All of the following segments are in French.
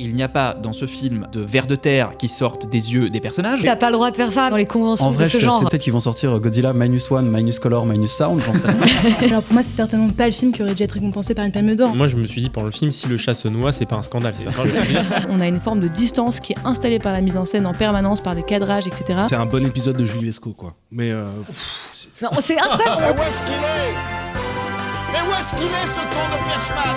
Il n'y a pas dans ce film de vers de terre qui sortent des yeux des personnages. T'as pas le droit de faire ça dans les conventions de ce genre. En vrai, peut-être qu'ils vont sortir Godzilla -1, minus color, minus sound, j'en sais rien. Alors pour moi, c'est certainement pas le film qui aurait dû être récompensé par une Palme d'Or. Moi, je me suis dit, pendant le film, si le chat se noie, c'est pas un scandale. On a une forme de distance qui est installée par la mise en scène en permanence, par des cadrages, etc. C'est un bon épisode de Julie Lescaut, quoi. Mais Non, c'est incroyable. Mais où est-ce qu'il est ? Mais où est-ce qu'il est, ce con de Perchman ?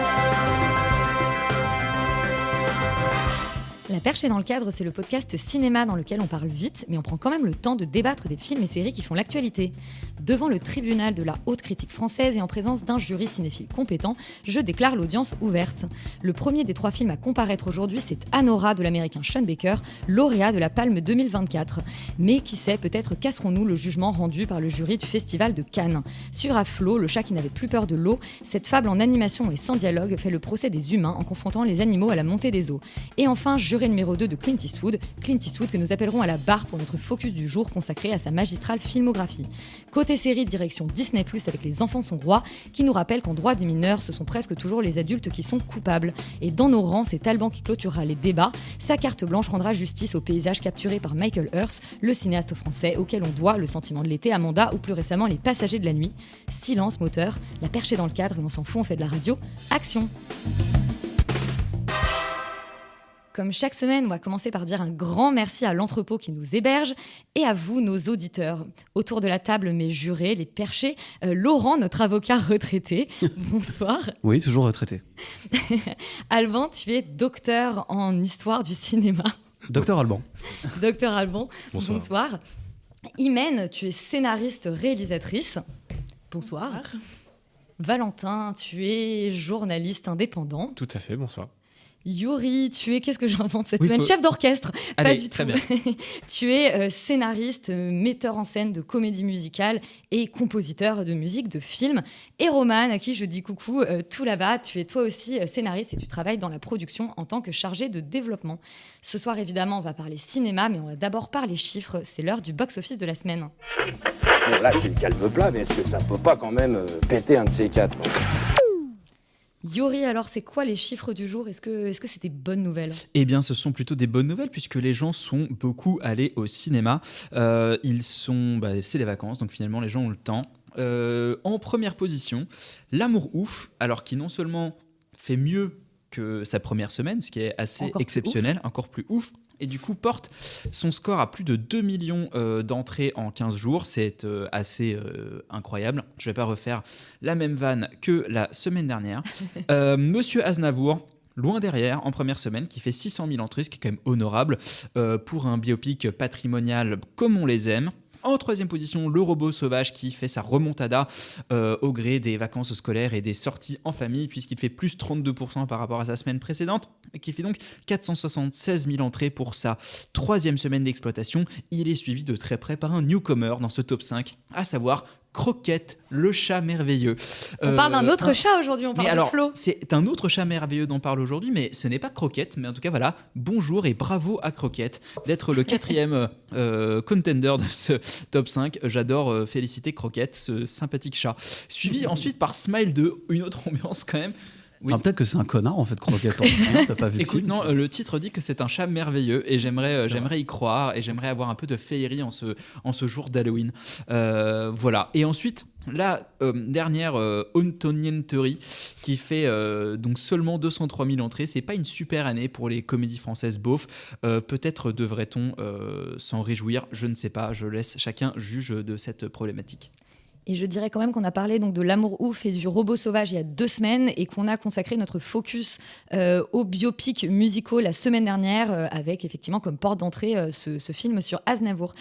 La Perche est dans le cadre, c'est le podcast cinéma dans lequel on parle vite, mais on prend quand même le temps de débattre des films et séries qui font l'actualité. Devant le tribunal de la haute critique française et en présence d'un jury cinéphile compétent, je déclare l'audience ouverte. Le premier des 3 films à comparaître aujourd'hui, c'est Anora de l'américain Sean Baker, lauréat de la Palme 2024. Mais qui sait, peut-être casserons-nous le jugement rendu par le jury du Festival de Cannes. Sur Aflo, le chat qui n'avait plus peur de l'eau, cette fable en animation et sans dialogue fait le procès des humains en confrontant les animaux à la montée des eaux. Et enfin, juré numéro 2 de Clint Eastwood que nous appellerons à la barre pour notre focus du jour consacré à sa magistrale filmographie. Côté série, direction Disney+, avec Les Enfants sont rois, qui nous rappelle qu'en droit des mineurs, ce sont presque toujours les adultes qui sont coupables. Et dans nos rangs, c'est Alban qui clôturera les débats. Sa carte blanche rendra justice au paysage capturé par Michael Hirst, le cinéaste français auquel on doit Le Sentiment de l'été, Amanda ou plus récemment Les Passagers de la nuit. Silence, moteur, la perche est dans le cadre et on s'en fout, on fait de la radio. Action! Comme chaque semaine, on va commencer par dire un grand merci à l'entrepôt qui nous héberge et à vous, nos auditeurs. Autour de la table, mes jurés, les perchés, Laurent, notre avocat retraité. Bonsoir. Oui, toujours retraité. Alban, tu es docteur en histoire du cinéma. Docteur Alban. Docteur Alban, Bonsoir. bonsoir. Imen, tu es scénariste, réalisatrice. Bonsoir. Valentin, tu es journaliste indépendant. Tout à fait, bonsoir. Yuri, tu es, qu'est-ce que j'invente cette Oui, semaine ? Chef d'orchestre. Allez, Pas du très tout. bien. Tu es scénariste, metteur en scène de comédie musicale et compositeur de musique de film. Et Roman, à qui je dis coucou tout là-bas, tu es toi aussi scénariste et tu travailles dans la production en tant que chargé de développement. Ce soir, évidemment, on va parler cinéma, mais on va d'abord parler chiffres. C'est l'heure du box-office de la semaine. Bon, là, c'est le calme plat, mais est-ce que ça peut pas quand même péter un de ces 4 quoi. Yuri, alors, c'est quoi les chiffres du jour ? Est-ce que c'est des bonnes nouvelles ? Eh bien, ce sont plutôt des bonnes nouvelles puisque les gens sont beaucoup allés au cinéma. C'est les vacances, donc finalement, les gens ont le temps. En première position, L'Amour ouf, alors qui non seulement fait mieux que sa première semaine, ce qui est assez Encore exceptionnel, encore plus ouf, et du coup porte son score à plus de 2 millions d'entrées en 15 jours. C'est assez incroyable. Je ne vais pas refaire la même vanne que la semaine dernière. Monsieur Aznavour, loin derrière, en première semaine, qui fait 600 000 entrées, ce qui est quand même honorable pour un biopic patrimonial comme on les aime. En troisième position, Le Robot Sauvage qui fait sa remontada au gré des vacances scolaires et des sorties en famille, puisqu'il fait plus 32% par rapport à sa semaine précédente, et qui fait donc 476 000 entrées pour sa troisième semaine d'exploitation. Il est suivi de très près par un newcomer dans ce top 5, à savoir Croquette, le chat merveilleux. On parle d'un autre chat aujourd'hui, on parle de Flo. C'est un autre chat merveilleux dont on parle aujourd'hui, mais ce n'est pas Croquette. Mais en tout cas, voilà, bonjour et bravo à Croquette d'être le 4e contender de ce top 5. J'adore féliciter Croquette, ce sympathique chat. Suivi ensuite par Smile 2, une autre ambiance quand même. Oui. Enfin, peut-être que c'est un connard en fait, Croquette. T'as pas vu le Écoute, film, non, le titre dit que c'est un chat merveilleux et j'aimerais y croire et j'aimerais avoir un peu de féerie en ce jour d'Halloween. Voilà. Et ensuite, la dernière Antonienterie qui fait donc seulement 203 000 entrées. C'est pas une super année pour les comédies françaises beauf. Peut-être devrait-on s'en réjouir. Je ne sais pas. Je laisse chacun juge de cette problématique. Et je dirais quand même qu'on a parlé donc de L'Amour ouf et du Robot Sauvage il y a 2 semaines et qu'on a consacré notre focus au biopic musical la semaine dernière avec effectivement comme porte d'entrée ce film sur Aznavour.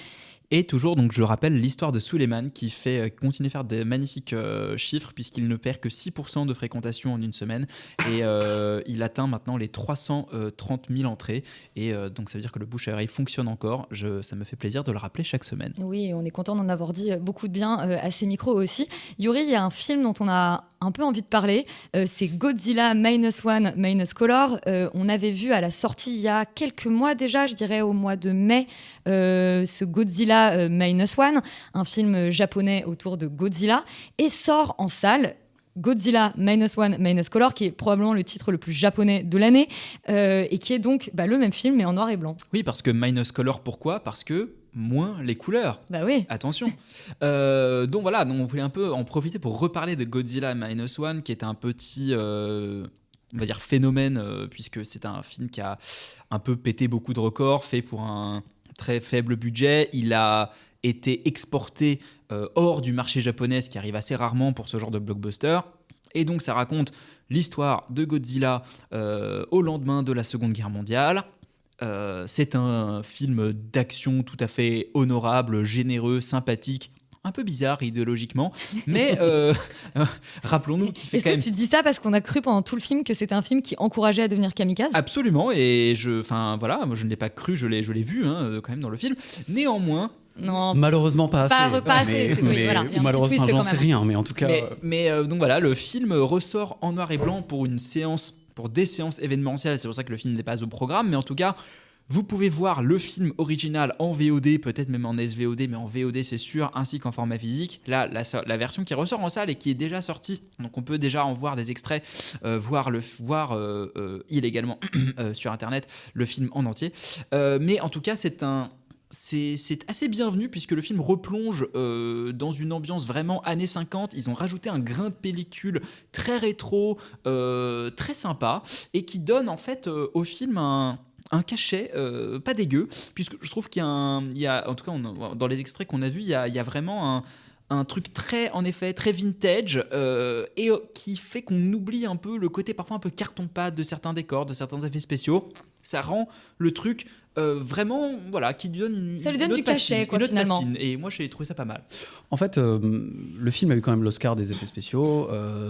Et toujours, donc je rappelle, l'histoire de Suleiman qui continue à faire des magnifiques chiffres puisqu'il ne perd que 6% de fréquentation en une semaine et il atteint maintenant les 330 000 entrées et donc ça veut dire que le bouche à oreille fonctionne encore. Ça me fait plaisir de le rappeler chaque semaine. Oui, on est content d'en avoir dit beaucoup de bien à ces micros aussi. Yuri, il y a un film dont on a un peu envie de parler, c'est Godzilla -1 minus color. On avait vu à la sortie il y a quelques mois déjà, je dirais au mois de mai, ce Godzilla -1, un film japonais autour de Godzilla, et sort en salle Godzilla -1 Minus Color, qui est probablement le titre le plus japonais de l'année, et qui est donc le même film mais en noir et blanc. Oui, parce que Minus Color, pourquoi ? Parce que moins les couleurs. Bah oui. Attention. Donc voilà, on voulait un peu en profiter pour reparler de Godzilla -1, qui est un petit, on va dire, phénomène, puisque c'est un film qui a un peu pété beaucoup de records, fait pour un très faible budget. Il a été exporté hors du marché japonais, ce qui arrive assez rarement pour ce genre de blockbuster. Et donc ça raconte l'histoire de Godzilla au lendemain de la Seconde Guerre mondiale. C'est un film d'action tout à fait honorable, généreux, sympathique, un peu bizarre idéologiquement, mais rappelons-nous qu'il fait Est-ce quand que même... tu dis ça parce qu'on a cru pendant tout le film que c'était un film qui encourageait à devenir kamikaze ? Absolument, et moi je ne l'ai pas cru, je l'ai vu quand même dans le film. Néanmoins, Non, Malheureusement pas assez. pas assez, oui, voilà. Il y a un petit Malheureusement, twist j'en quand sais même. rien, mais en tout cas. donc voilà, le film ressort en noir et blanc pour des séances événementielles. C'est pour ça que le film n'est pas au programme, mais en tout cas, vous pouvez voir le film original en VOD, peut-être même en SVOD, mais en VOD c'est sûr, ainsi qu'en format physique. Là, la version qui ressort en salle et qui est déjà sortie, donc on peut déjà en voir des extraits, voir illégalement sur internet le film en entier. Mais en tout cas, c'est assez bienvenu puisque le film replonge dans une ambiance vraiment années 50. Ils ont rajouté un grain de pellicule très rétro, très sympa, et qui donne en fait au film un cachet pas dégueu, puisque je trouve qu'il y a en tout cas dans les extraits qu'on a vus, il y a vraiment un truc très vintage, et qui fait qu'on oublie un peu le côté parfois un peu carton-pâte de certains décors, de certains effets spéciaux. Ça rend le truc vraiment, voilà, qui lui donne Ça lui donne une du autre cachet, patine, quoi, une autre finalement. patine. Et moi, j'ai trouvé ça pas mal. En fait, le film a eu quand même l'Oscar des effets spéciaux.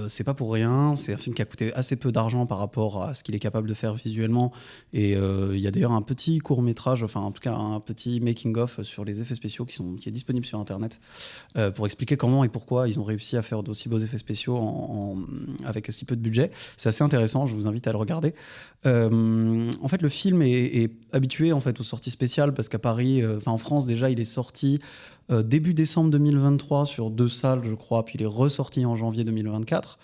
C'est pas pour rien. C'est un film qui a coûté assez peu d'argent par rapport à ce qu'il est capable de faire visuellement. Et il y a d'ailleurs un petit court-métrage, enfin en tout cas un petit making-of sur les effets spéciaux qui est disponible sur Internet pour expliquer comment et pourquoi ils ont réussi à faire d'aussi beaux effets spéciaux avec si peu de budget. C'est assez intéressant, je vous invite à le regarder. En fait, le film est habitué en fait aux sorties spéciales parce qu'à Paris, en France déjà, il est sorti début décembre 2023 sur 2 salles, je crois, puis il est ressorti en janvier 2024.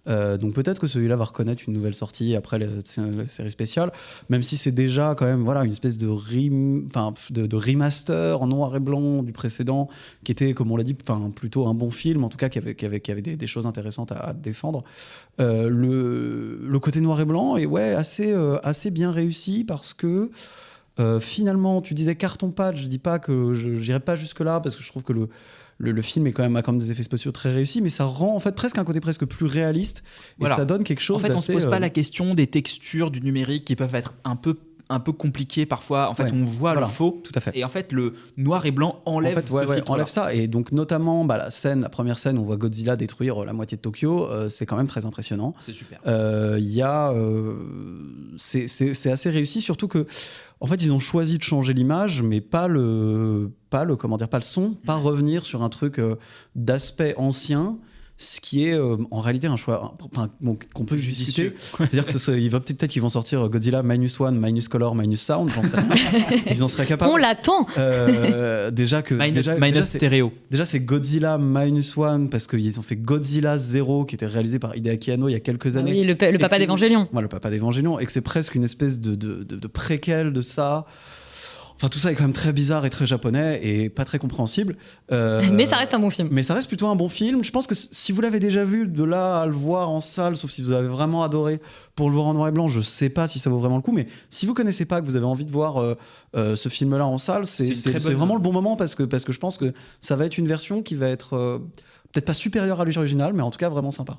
Donc peut-être que celui-là va reconnaître une nouvelle sortie après la série spéciale, même si c'est déjà quand même une espèce de remaster en noir et blanc du précédent, qui était, comme on l'a dit, plutôt un bon film, en tout cas qui avait des choses intéressantes à défendre. Le côté noir et blanc est assez bien réussi parce que finalement, tu disais carton-pâte, je dis pas que j'irai pas jusque-là parce que je trouve que le film a quand même des effets spéciaux très réussis, mais ça rend en fait presque un côté presque plus réaliste, et ça donne quelque chose en fait, d'assez... on se pose pas la question des textures du numérique qui peuvent être un peu compliquées parfois. En fait, on voit le faux. Tout à fait. Et en fait, le noir et blanc enlève enlève ça. Et donc notamment la première scène, on voit Godzilla détruire la moitié de Tokyo. C'est quand même très impressionnant. C'est super. C'est assez réussi, surtout que en fait, ils ont choisi de changer l'image, mais pas le son, pas revenir sur un truc d'aspect ancien, ce qui est en réalité un choix qu'on peut discuter. C'est-à-dire peut-être qu'ils vont sortir Godzilla -1, Minus Color, Minus Sound, j'en sais rien. Ils en seraient capables. On l'attend. Déjà stéréo. Déjà, c'est Godzilla -1 parce qu'ils ont fait Godzilla 0 qui était réalisé par Hideaki Anno il y a quelques années. Oui, le papa d'Evangélion. Le papa d'Evangélion, et que c'est presque une espèce de préquel de ça. Enfin, tout ça est quand même très bizarre et très japonais et pas très compréhensible. Mais ça reste un bon film. Mais ça reste plutôt un bon film. Je pense que si vous l'avez déjà vu, de là à le voir en salle, sauf si vous avez vraiment adoré, pour le voir en noir et blanc, je sais pas si ça vaut vraiment le coup. Mais si vous connaissez pas, que vous avez envie de voir ce film-là en salle, c'est vraiment le bon moment parce que je pense que ça va être une version qui va être peut-être pas supérieure à l'original, mais en tout cas vraiment sympa.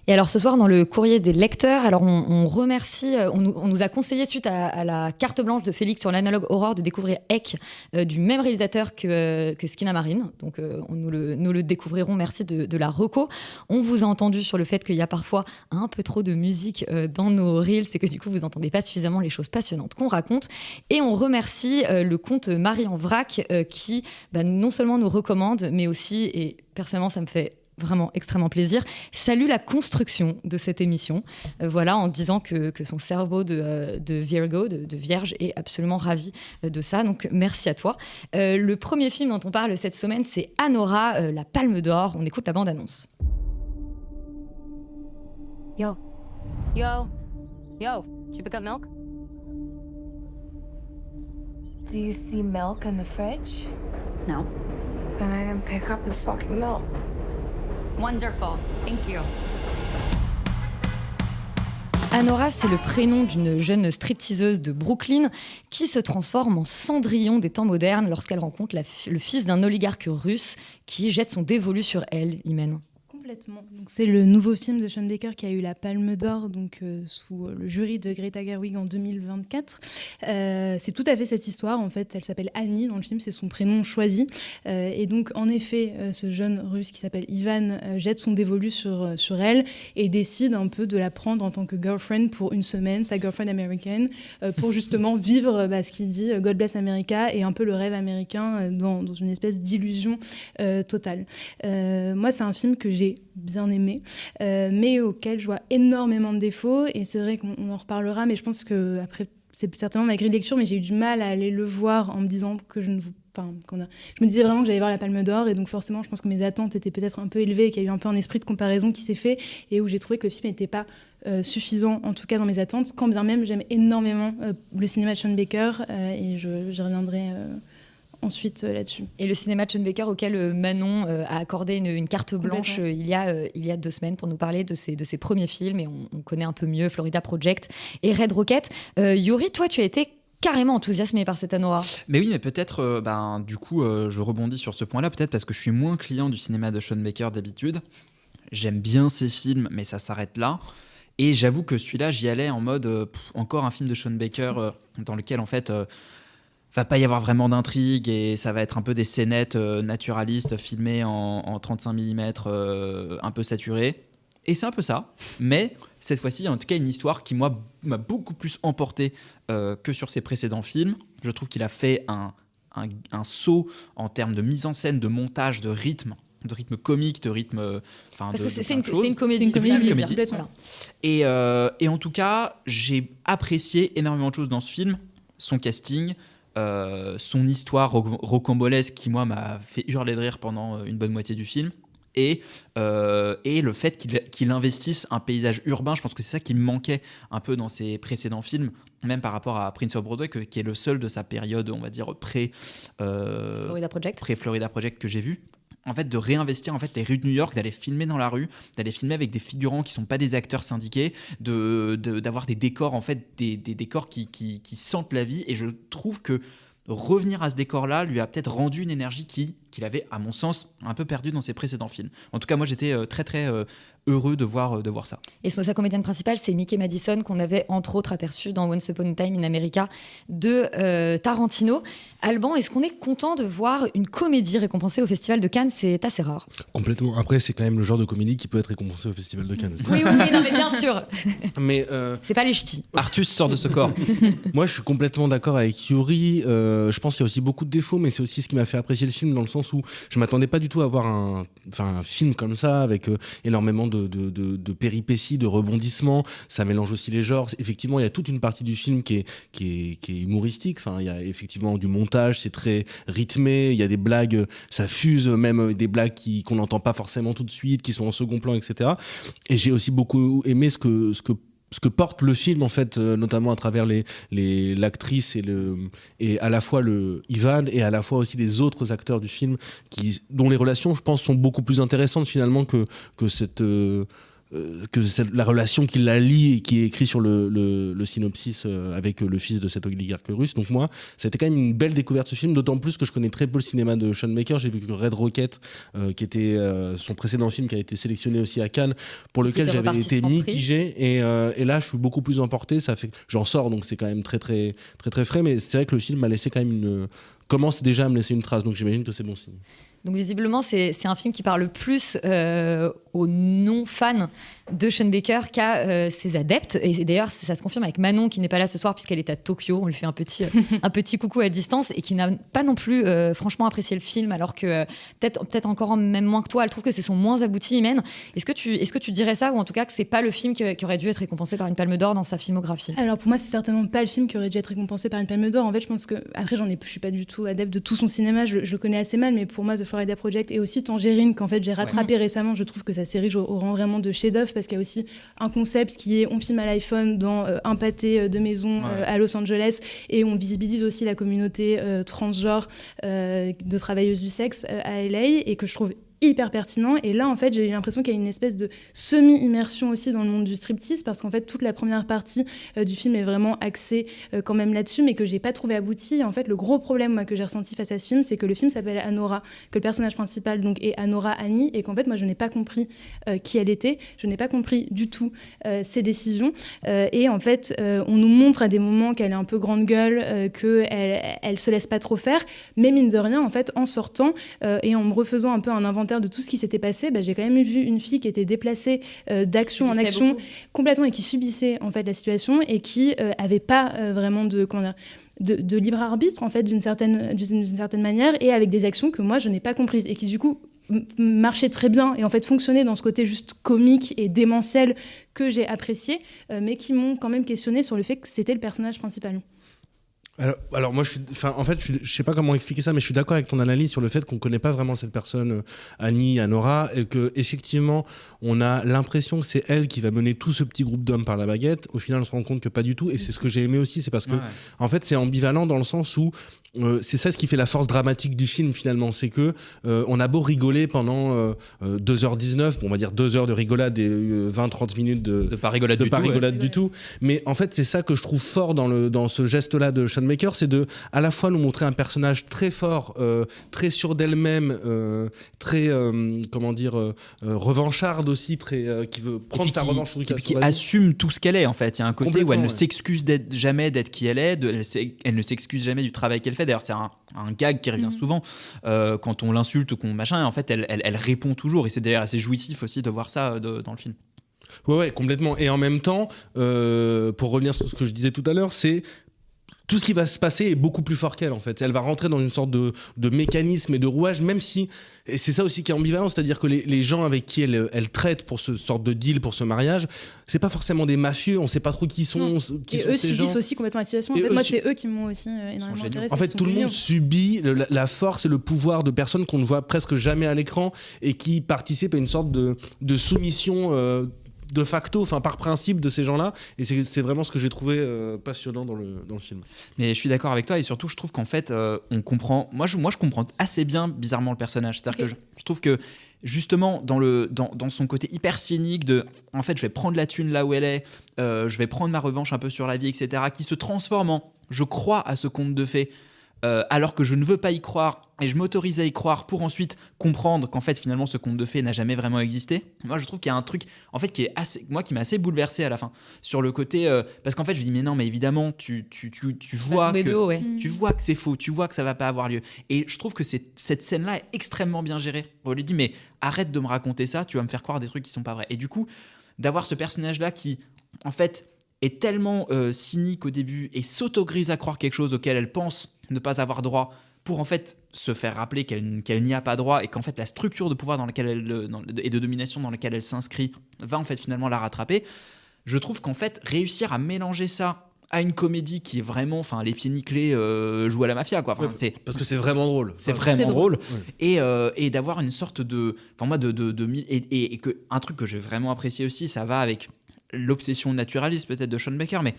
Et alors ce soir dans le courrier des lecteurs, alors on remercie, on nous a conseillé suite à la carte blanche de Félix sur l'analogue Horror de découvrir Ek du même réalisateur que Skinamarine. Donc nous le découvrirons, merci de la reco. On vous a entendu sur le fait qu'il y a parfois un peu trop de musique dans nos reels, c'est que du coup vous n'entendez pas suffisamment les choses passionnantes qu'on raconte. Et on remercie le compte Marie en vrac qui non seulement nous recommande, mais aussi, et personnellement ça me fait vraiment extrêmement plaisir, salue la construction de cette émission, en disant que son cerveau de Virgo, de Vierge, est absolument ravi de ça. Donc merci à toi. Le premier film dont on parle cette semaine, c'est Anora, la Palme d'Or. On écoute la bande-annonce. Yo, did you pick up milk? Do you see milk in the fridge? No. Then I didn't pick up the fucking milk. Wonderful, thank you. Anora, c'est le prénom d'une jeune stripteaseuse de Brooklyn qui se transforme en Cendrillon des temps modernes lorsqu'elle rencontre le fils d'un oligarque russe qui jette son dévolu sur elle, Imen. Complètement. Donc, c'est le nouveau film de Sean Baker qui a eu la Palme d'Or sous le jury de Greta Gerwig en 2024. C'est tout à fait cette histoire. En fait, elle s'appelle Annie dans le film, c'est son prénom choisi. Et donc, en effet, ce jeune russe qui s'appelle Ivan jette son dévolu sur elle et décide un peu de la prendre en tant que girlfriend pour une semaine, sa girlfriend américaine, pour justement vivre ce qu'il dit God Bless America et un peu le rêve américain dans une espèce d'illusion totale. Moi, c'est un film que j'ai bien aimé, mais auquel je vois énormément de défauts, et c'est vrai qu'on en reparlera, mais je pense que après c'est certainement ma grille de lecture, mais j'ai eu du mal à aller le voir en me disant que je me disais vraiment que j'allais voir la Palme d'Or, et donc forcément je pense que mes attentes étaient peut-être un peu élevées et qu'il y a eu un peu un esprit de comparaison qui s'est fait, et où j'ai trouvé que le film n'était pas suffisant, en tout cas dans mes attentes, quand bien même j'aime énormément le cinéma de Sean Baker, et je reviendrai ensuite là-dessus. Et le cinéma de Sean Baker auquel Manon a accordé une carte blanche il y a 2 semaines pour nous parler de ses premiers films, et on connaît un peu mieux Florida Project et Red Rocket. Yuri, toi tu as été carrément enthousiasmé par cette Anora. Mais oui, mais peut-être, du coup, je rebondis sur ce point-là, peut-être parce que je suis moins client du cinéma de Sean Baker d'habitude. J'aime bien ses films, mais ça s'arrête là. Et j'avoue que celui-là, j'y allais en mode encore un film de Sean Baker dans lequel, en fait, va pas y avoir vraiment d'intrigue, et ça va être un peu des scénettes naturalistes filmées en 35 mm, un peu saturées. Et c'est un peu ça, mais cette fois-ci, en tout cas, une histoire qui, moi, m'a beaucoup plus emporté que sur ses précédents films. Je trouve qu'il a fait un saut en termes de mise en scène, de montage, de rythme comique, de rythme... Parce que c'est une comédie. Voilà. Et en tout cas, j'ai apprécié énormément de choses dans ce film. Son casting, son histoire rocambolesque qui, moi, m'a fait hurler de rire pendant une bonne moitié du film. Et le fait qu'il investisse un paysage urbain, je pense que c'est ça qui me manquait un peu dans ses précédents films, même par rapport à Prince of Broadway, qui est le seul de sa période, on va dire, pré-Florida Project que j'ai vu. En fait, de réinvestir en fait les rues de New York, d'aller filmer dans la rue, d'aller filmer avec des figurants qui sont pas des acteurs syndiqués, d'avoir des décors, en fait, des décors qui sentent la vie. Et je trouve que revenir à ce décor-là lui a peut-être rendu une énergie qu'il avait, à mon sens, un peu perdue dans ses précédents films. En tout cas, moi, j'étais très, très heureux de voir ça. Et sa comédienne principale, c'est Mickey Madison, qu'on avait entre autres aperçu dans Once Upon a Time in America de Tarantino. Alban, est-ce qu'on est content de voir une comédie récompensée au Festival de Cannes ? C'est assez rare. Complètement. Après, c'est quand même le genre de comédie qui peut être récompensée au Festival de Cannes. Oui, non, mais bien sûr. Mais c'est pas les ch'tis. Artus sort de ce corps. Moi, je suis complètement d'accord avec Yuri. Je pense qu'il y a aussi beaucoup de défauts, mais c'est aussi ce qui m'a fait apprécier le film, dans le sens où je m'attendais pas du tout à voir un film comme ça, avec énormément de péripéties, de rebondissements. Ça mélange aussi les genres. Effectivement, il y a toute une partie du film qui est humoristique. Enfin, il y a effectivement du montage, c'est très rythmé. Il y a des blagues, ça fuse, même des blagues qu'on n'entend pas forcément tout de suite, qui sont en second plan, etc. Et j'ai aussi beaucoup aimé ce que porte le film, en fait, notamment à travers l'actrice et à la fois le Ivan et à la fois aussi les autres acteurs du film, dont les relations, je pense, sont beaucoup plus intéressantes finalement que la relation qui la lie et qui est écrite sur le synopsis avec le fils de cet oligarque russe. Donc moi, ça a été quand même une belle découverte, ce film, d'autant plus que je connais très peu le cinéma de Sean Baker. J'ai vu que Red Rocket, qui était son précédent film, qui a été sélectionné aussi à Cannes, pour lequel j'avais été mitigé, et là je suis beaucoup plus emporté. Ça fait que j'en sors, donc c'est quand même très très très très frais, mais c'est vrai que le film m'a laissé quand même commence déjà à me laisser une trace, donc j'imagine que c'est bon signe. Donc visiblement, c'est un film qui parle plus aux non-fans de Sean Baker qu'à ses adeptes. Et d'ailleurs, ça se confirme avec Manon, qui n'est pas là ce soir puisqu'elle est à Tokyo. On lui fait un petit coucou à distance, et qui n'a pas non plus franchement apprécié le film, alors que peut-être encore même moins que toi. Elle trouve que c'est son moins abouti, Imen. Est-ce que tu dirais ça, ou en tout cas que c'est pas le film qui aurait dû être récompensé par une Palme d'Or dans sa filmographie ? Alors pour moi, c'est certainement pas le film qui aurait dû être récompensé par une Palme d'Or. En fait, je pense que après, je suis pas du tout tout adepte de tout son cinéma, je le connais assez mal, mais pour moi, The Florida Project et aussi Tangerine, qu'en fait j'ai rattrapé récemment, je trouve que sa série au rang vraiment de chef-d'œuvre parce qu'il y a aussi un concept qui est on filme à l'iPhone dans un pâté de maison à Los Angeles et on visibilise aussi la communauté transgenre de travailleuses du sexe à LA et que je trouve hyper pertinent. Et là, en fait, j'ai eu l'impression qu'il y a une espèce de semi-immersion aussi dans le monde du striptease, parce qu'en fait, toute la première partie du film est vraiment axée quand même là-dessus, mais que j'ai pas trouvé abouti. Et en fait, le gros problème moi, que j'ai ressenti face à ce film, c'est que le film s'appelle Anora, que le personnage principal donc, est Anora Annie, et qu'en fait, moi, je n'ai pas compris qui elle était, je n'ai pas compris du tout ses décisions. Et en fait, on nous montre à des moments qu'elle est un peu grande gueule, qu'elle se laisse pas trop faire, mais mine de rien, en fait, en sortant et en me refaisant un peu un inventaire de tout ce qui s'était passé, j'ai quand même vu une fille qui était déplacée d'action en action complètement et qui subissait en fait la situation et qui avait pas vraiment de libre arbitre en fait d'une certaine manière et avec des actions que moi je n'ai pas comprises et qui du coup marchaient très bien et en fait fonctionnaient dans ce côté juste comique et démentiel que j'ai apprécié, mais qui m'ont quand même questionné sur le fait que c'était le personnage principal. Alors moi, je sais pas comment expliquer ça, mais je suis d'accord avec ton analyse sur le fait qu'on connaît pas vraiment cette personne, Annie, Anora, et que effectivement, on a l'impression que c'est elle qui va mener tout ce petit groupe d'hommes par la baguette. Au final, on se rend compte que pas du tout, et c'est ce que j'ai aimé aussi, c'est parce que, en fait, c'est ambivalent dans le sens où c'est ça ce qui fait la force dramatique du film finalement, c'est que on a beau rigoler pendant 2h19, on va dire 2 heures de rigolade et 20-30 minutes de pas rigolade du tout, mais en fait c'est ça que je trouve fort dans ce geste-là de Sean Baker, c'est de à la fois nous montrer un personnage très fort, très sûr d'elle-même, très revancharde aussi, très qui veut prendre sa revanche et puis qui assume tout ce qu'elle est en fait. Il y a un côté où elle ne s'excuse jamais d'être qui elle est, elle ne s'excuse jamais du travail qu'elle fait. D'ailleurs, c'est un gag qui revient souvent quand on l'insulte ou qu'on machin. Et en fait, elle répond toujours. Et c'est d'ailleurs assez jouissif aussi de voir ça dans le film. Ouais, complètement. Et en même temps, pour revenir sur ce que je disais tout à l'heure, c'est tout ce qui va se passer est beaucoup plus fort qu'elle en fait. Elle va rentrer dans une sorte de mécanisme et de rouage, même si, et c'est ça aussi qui est ambivalent, c'est-à-dire que les gens avec qui elle traite pour ce sorte de deal, pour ce mariage, c'est pas forcément des mafieux, on sait pas trop qui sont, qui et sont eux ces subissent gens. aussi complètement la situation. En fait, moi, c'est eux qui m'ont aussi énormément intéressé. En fait, tout le monde subit la force et le pouvoir de personnes qu'on ne voit presque jamais à l'écran et qui participent à une sorte de soumission de facto, enfin par principe de ces gens-là, et c'est vraiment ce que j'ai trouvé passionnant dans le film. Mais je suis d'accord avec toi, et surtout je trouve qu'en fait on comprend, moi je comprends assez bien bizarrement le personnage, c'est-à-dire que je trouve que justement dans son côté hyper cynique de en fait je vais prendre la thune là où elle est, je vais prendre ma revanche un peu sur la vie, etc., qui se transforme en je crois à ce conte de fées alors que je ne veux pas y croire et je m'autorise à y croire pour ensuite comprendre qu'en fait finalement ce conte de fées n'a jamais vraiment existé. Moi je trouve qu'il y a un truc en fait qui m'a assez bouleversé à la fin sur le côté parce qu'en fait je me dis mais non mais évidemment tu vois que tu vois que c'est faux, tu vois que ça va pas avoir lieu, et je trouve que cette scène là est extrêmement bien gérée. On lui dit mais arrête de me raconter ça, tu vas me faire croire des trucs qui sont pas vrais, et du coup d'avoir ce personnage là qui en fait est tellement cynique au début et s'autorise à croire quelque chose auquel elle pense ne pas avoir droit, pour en fait se faire rappeler qu'elle n'y a pas droit, et qu'en fait la structure de pouvoir dans laquelle et de domination dans laquelle elle s'inscrit va en fait finalement la rattraper. Je trouve qu'en fait réussir à mélanger ça à une comédie qui est vraiment, les pieds nickelés, joue à la mafia quoi. Parce que c'est vraiment drôle. C'est vraiment drôle. Et d'avoir une sorte de, et que un truc que j'ai vraiment apprécié aussi, ça va avec l'obsession naturaliste peut-être de Sean Baker, mais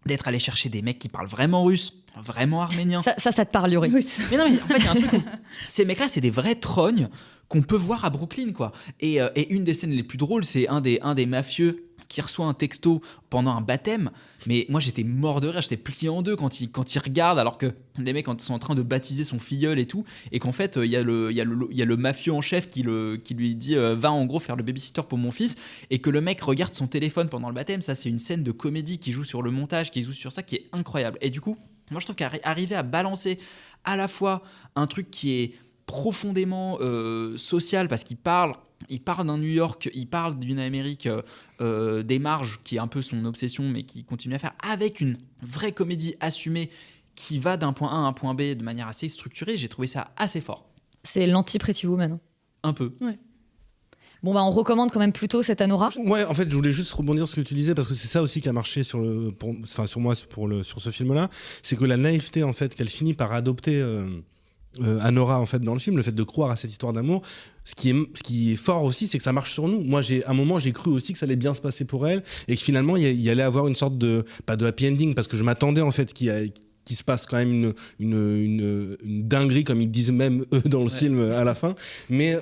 d'être allé chercher des mecs qui parlent vraiment russe, vraiment arménien. Ça te parle, Yuri. Oui. Mais non, mais en fait, il y a un truc où ces mecs-là, c'est des vrais trognes qu'on peut voir à Brooklyn, quoi. Et une des scènes les plus drôles, c'est un des mafieux qui reçoit un texto pendant un baptême. Mais moi, j'étais mort de rire, j'étais plié en deux quand il regarde, alors que les mecs sont en train de baptiser son filleul et tout, et qu'en fait, il y a le mafieux en chef qui lui dit va en gros faire le babysitter pour mon fils, et que le mec regarde son téléphone pendant le baptême. Ça, c'est une scène de comédie qui joue sur le montage, qui joue sur ça, qui est incroyable. Et du coup, moi, je trouve qu'arriver à balancer à la fois un truc qui est profondément social, parce qu'il parle d'un New York, il parle d'une Amérique des marges, qui est un peu son obsession, mais qui continue à faire, avec une vraie comédie assumée qui va d'un point A à un point B de manière assez structurée. J'ai trouvé ça assez fort. C'est l'anti-Pretty Woman. Un peu. Ouais. Bon, on recommande quand même plutôt cette Anora. Ouais, en fait, je voulais juste rebondir sur ce que tu disais parce que c'est ça aussi qui a marché sur moi sur ce film-là, c'est que la naïveté en fait qu'elle finit par adopter. Anora en fait dans le film, le fait de croire à cette histoire d'amour, ce qui est fort aussi, c'est que ça marche sur nous. Moi, à un moment, j'ai cru aussi que ça allait bien se passer pour elle et que finalement, il y allait avoir une sorte de pas de happy ending parce que je m'attendais en fait qu'il se passe quand même une dinguerie comme ils disent même eux dans le film à la fin. Mais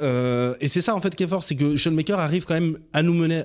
et c'est ça en fait qui est fort, c'est que Sean Baker arrive quand même à nous mener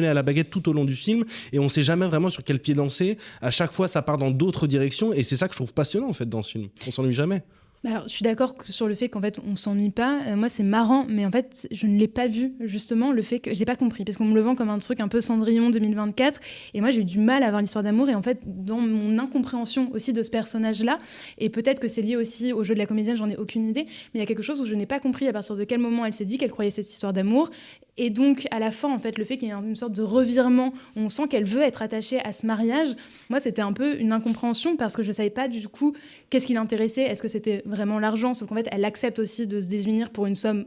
à la baguette tout au long du film et on sait jamais vraiment sur quel pied danser. À chaque fois, ça part dans d'autres directions et c'est ça que je trouve passionnant en fait dans ce film. On s'ennuie jamais. Alors, je suis d'accord sur le fait qu'en fait on s'ennuie pas. Moi, c'est marrant, mais en fait, je ne l'ai pas vu justement. Le fait que j'ai pas compris, parce qu'on me le vend comme un truc un peu Cendrillon 2024, et moi j'ai eu du mal à voir l'histoire d'amour. Et en fait, dans mon incompréhension aussi de ce personnage-là, et peut-être que c'est lié aussi au jeu de la comédienne, j'en ai aucune idée, mais il y a quelque chose où je n'ai pas compris à partir de quel moment elle s'est dit qu'elle croyait cette histoire d'amour. Et donc, à la fin, en fait, le fait qu'il y ait une sorte de revirement, où on sent qu'elle veut être attachée à ce mariage, moi, c'était un peu une incompréhension parce que je ne savais pas du coup qu'est-ce qui l'intéressait. Est-ce que c'était vraiment l'argent? Sauf qu'en fait, elle accepte aussi de se désunir pour une somme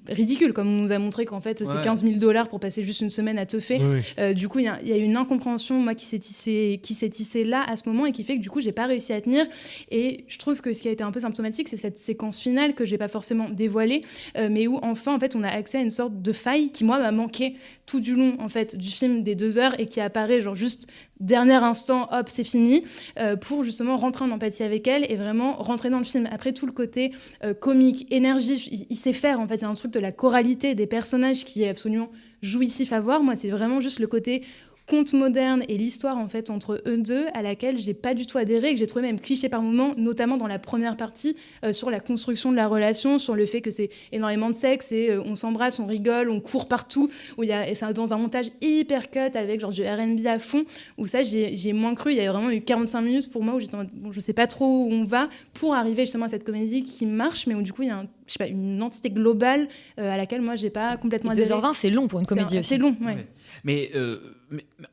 ridicule, comme on nous a montré qu'en fait, c'est 15 000 $ pour passer juste une semaine à teuffer. Oui. Du coup, il y a une incompréhension, moi, qui s'est tissée là, à ce moment, et qui fait que du coup, je n'ai pas réussi à tenir. Et je trouve que ce qui a été un peu symptomatique, c'est cette séquence finale que je n'ai pas forcément dévoilée, mais où enfin, en fait, on a accès à une sorte de faille qui, moi, m'a manqué tout du long, en fait, du film des 2 heures et qui apparaît, genre, juste dernier instant, hop, c'est fini, pour justement rentrer en empathie avec elle et vraiment rentrer dans le film. Après, tout le côté comique, énergie, il sait faire, en fait. Il y a un truc de la choralité des personnages qui est absolument jouissif à voir. Moi, c'est vraiment juste le côté conte moderne et l'histoire en fait entre eux deux à laquelle j'ai pas du tout adhéré et que j'ai trouvé même cliché par moments, notamment dans la première partie sur la construction de la relation, sur le fait que c'est énormément de sexe et on s'embrasse, on rigole, on court partout, et c'est dans un montage hyper cut avec genre du R&B à fond, où ça j'ai moins cru. Il y a vraiment eu 45 minutes pour moi où j'étais je sais pas trop où on va pour arriver justement à cette comédie qui marche, mais où du coup il y a une entité globale à laquelle moi j'ai pas complètement adhéré. 2h20, c'est long pour une comédie aussi. C'est long, ouais. Mais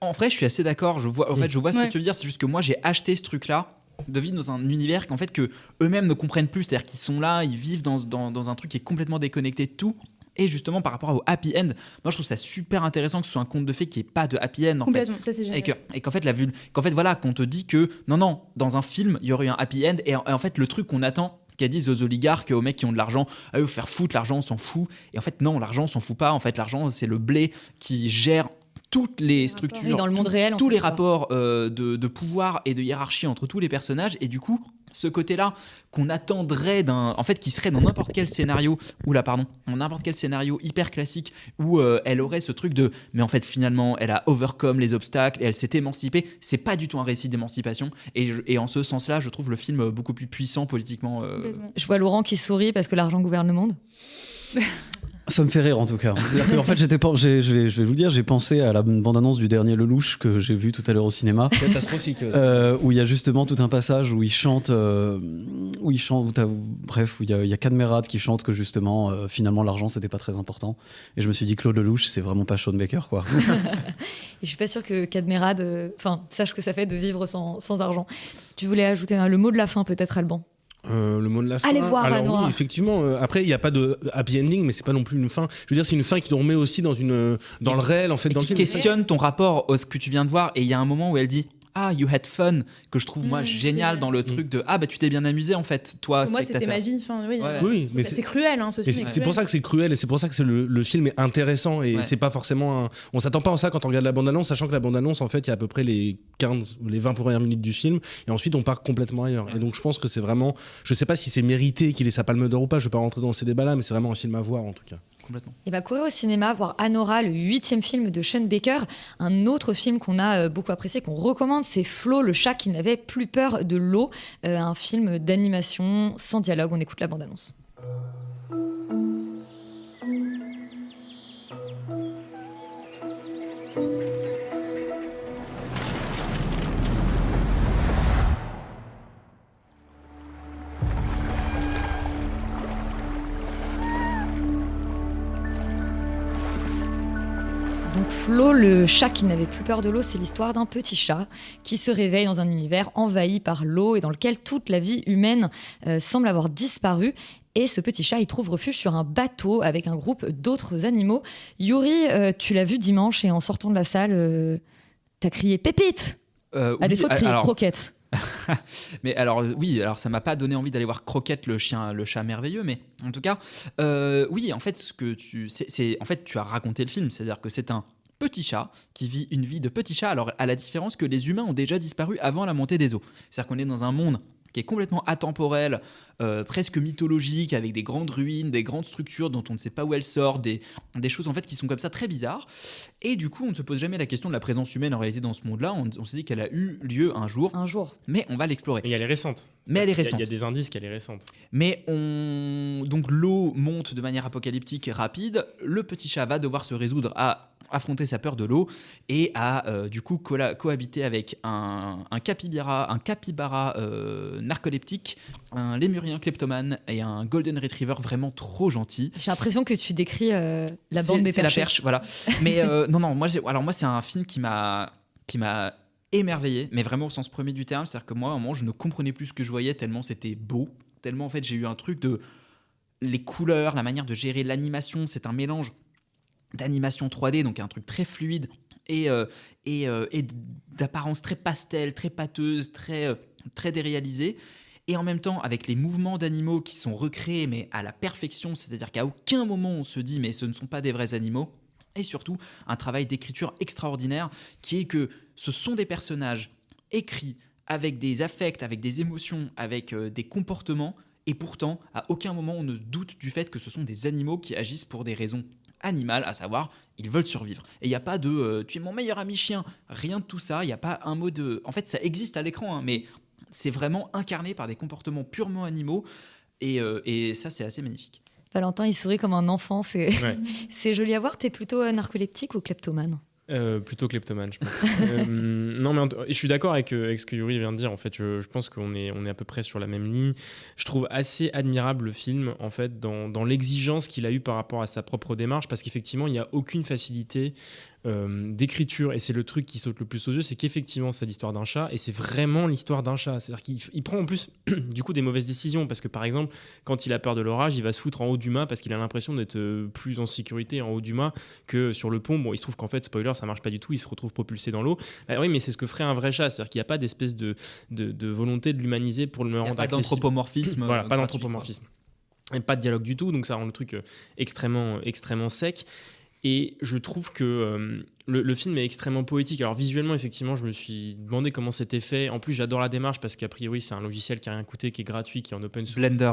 en vrai, je suis assez d'accord. Je vois ce que tu veux dire. C'est juste que moi, j'ai acheté ce truc-là de vivre dans un univers qu'en fait que eux-mêmes ne comprennent plus. C'est-à-dire qu'ils sont là, ils vivent dans un truc qui est complètement déconnecté de tout. Et justement, par rapport au happy end, moi, je trouve ça super intéressant que ce soit un conte de fées qui n'ait pas de happy end. Complètement, ça c'est génial. Et qu'en fait, voilà, qu'on te dit que non, dans un film, il y aurait eu un happy end. Et en fait, le truc qu'on attend, qu'a dit aux oligarques, aux mecs qui ont de l'argent, à eux faire foutre, l'argent on s'en fout. Et en fait non, l'argent on s'en fout pas. En fait l'argent c'est le blé qui gère toutes les structures, dans le monde réel, tous les rapports de pouvoir et de hiérarchie entre tous les personnages. Et du coup ce côté-là qu'on attendrait en fait qui serait dans n'importe quel scénario dans n'importe quel scénario hyper classique où elle aurait ce truc de mais en fait finalement elle a overcome les obstacles et elle s'est émancipée. C'est pas du tout un récit d'émancipation et en ce sens-là je trouve le film beaucoup plus puissant politiquement. Je vois Laurent qui sourit parce que l'argent gouverne le monde. Ça me fait rire en tout cas. C'est-à-dire qu'en fait, je vais vous le dire, j'ai pensé à la bande-annonce du dernier Lelouch que j'ai vu tout à l'heure au cinéma. Catastrophique. Où il y a justement tout un passage où il chante, où il y a Cadmerade qui chante que justement, finalement, l'argent c'était pas très important. Et je me suis dit, Claude Lelouch, c'est vraiment pas Sean Baker, quoi. Et je suis pas sûre que Cadmerade, sache que ça fait de vivre sans argent. Tu voulais ajouter le mot de la fin, peut-être, Alban? Le mot de la fin. Allez voir Alors oui, effectivement. Après, il n'y a pas de happy ending, mais c'est pas non plus une fin. Je veux dire, c'est une fin qui nous remet aussi dans le réel, en fait, dans le film. Qui questionne ton rapport à ce que tu viens de voir. Et il y a un moment où elle dit you had fun, que je trouve moi génial dans le truc de tu t'es bien amusé en fait, toi. Pour moi, spectateur. c'était ma vie. Oui, mais c'est cruel, ce film. C'est pour ça que c'est cruel et c'est pour ça que le film est intéressant et c'est pas forcément. On s'attend pas à ça quand on regarde la bande-annonce, sachant que la bande-annonce, en fait, il y a à peu près les 20 premières minutes du film et ensuite on part complètement ailleurs. Et donc je pense que c'est vraiment. Je sais pas si c'est mérité qu'il ait sa palme d'or ou pas. Je vais pas rentrer dans ces débats-là, mais c'est vraiment un film à voir en tout cas. Complètement. Et courez au cinéma voir Anora, le 8e film de Sean Baker. Un autre film qu'on a beaucoup apprécié, qu'on recommande, c'est Flo, le chat qui n'avait plus peur de l'eau. Un film d'animation sans dialogue. On écoute la bande-annonce. Donc Flo, le chat qui n'avait plus peur de l'eau, c'est l'histoire d'un petit chat qui se réveille dans un univers envahi par l'eau et dans lequel toute la vie humaine semble avoir disparu. Et ce petit chat, il trouve refuge sur un bateau avec un groupe d'autres animaux. Yuri, tu l'as vu dimanche et en sortant de la salle, t'as crié « Pépite !» À défaut de crier « Croquette ». Mais alors oui, alors ça m'a pas donné envie d'aller voir Croquette, le chat merveilleux, mais en tout cas, oui, en fait, en fait, tu as raconté le film, c'est-à-dire que c'est un petit chat qui vit une vie de petit chat, alors à la différence que les humains ont déjà disparu avant la montée des eaux. C'est-à-dire qu'on est dans un monde qui est complètement atemporel, presque mythologique, avec des grandes ruines, des grandes structures dont on ne sait pas où elles sortent, des choses en fait qui sont comme ça très bizarres. Et du coup, on ne se pose jamais la question de la présence humaine en réalité dans ce monde-là. On s'est dit qu'elle a eu lieu un jour. Mais on va l'explorer. Et elle est récente. Mais elle est récente. Il y a des indices qu'elle est récente. Mais donc l'eau monte de manière apocalyptique et rapide. Le petit chat va devoir se résoudre à affronter sa peur de l'eau et à du coup cohabiter avec un capybara narcoleptique, un lémurien kleptomane et un golden retriever vraiment trop gentil. J'ai l'impression que tu décris la bande des perchés. C'est la perche, voilà. Mais non, moi c'est un film qui m'a émerveillé, mais vraiment au sens premier du terme. C'est-à-dire que moi, à un moment, je ne comprenais plus ce que je voyais tellement c'était beau, tellement en fait j'ai eu un truc de les couleurs, la manière de gérer l'animation. C'est un mélange d'animation 3D, donc un truc très fluide et d'apparence très pastel, très pâteuse, très déréalisée. Et en même temps, avec les mouvements d'animaux qui sont recréés, mais à la perfection, c'est-à-dire qu'à aucun moment on se dit mais ce ne sont pas des vrais animaux. Et surtout, un travail d'écriture extraordinaire qui est que ce sont des personnages écrits avec des affects, avec des émotions, avec des comportements, et pourtant, à aucun moment on ne doute du fait que ce sont des animaux qui agissent pour des raisons animales, à savoir, ils veulent survivre. Et il n'y a pas de tu es mon meilleur ami chien, rien de tout ça, il n'y a pas un mot de... En fait, ça existe à l'écran, hein, mais c'est vraiment incarné par des comportements purement animaux, et ça, c'est assez magnifique. Valentin, il sourit comme un enfant, c'est joli à voir. T'es plutôt narcoleptique ou kleptomane ? Plutôt kleptomane, je pense. Non, mais je suis d'accord avec ce que Yuri vient de dire. En fait, je pense qu'on est à peu près sur la même ligne. Je trouve assez admirable le film, en fait, dans l'exigence qu'il a eue par rapport à sa propre démarche, parce qu'effectivement, il n'y a aucune facilité d'écriture, et c'est le truc qui saute le plus aux yeux, c'est qu'effectivement, c'est l'histoire d'un chat, et c'est vraiment l'histoire d'un chat. C'est-à-dire qu'il prend en plus, du coup, des mauvaises décisions, parce que par exemple, quand il a peur de l'orage, il va se foutre en haut du mât parce qu'il a l'impression d'être plus en sécurité en haut du mât que sur le pont. Bon, il se trouve qu'en fait, spoiler, ça marche pas du tout, il se retrouve propulsé dans l'eau. Oui, mais c'est ce que ferait un vrai chat, c'est-à-dire qu'il n'y a pas d'espèce de volonté de l'humaniser pour le rendre accessible. Pas d'anthropomorphisme. Voilà, pas d'anthropomorphisme. Et pas de dialogue du tout, donc ça rend le truc extrêmement sec. Et je trouve que le film est extrêmement poétique. Alors visuellement, effectivement, je me suis demandé comment c'était fait. En plus, j'adore la démarche parce qu'a priori, c'est un logiciel qui n'a rien coûté, qui est gratuit, qui est en open source. Blender,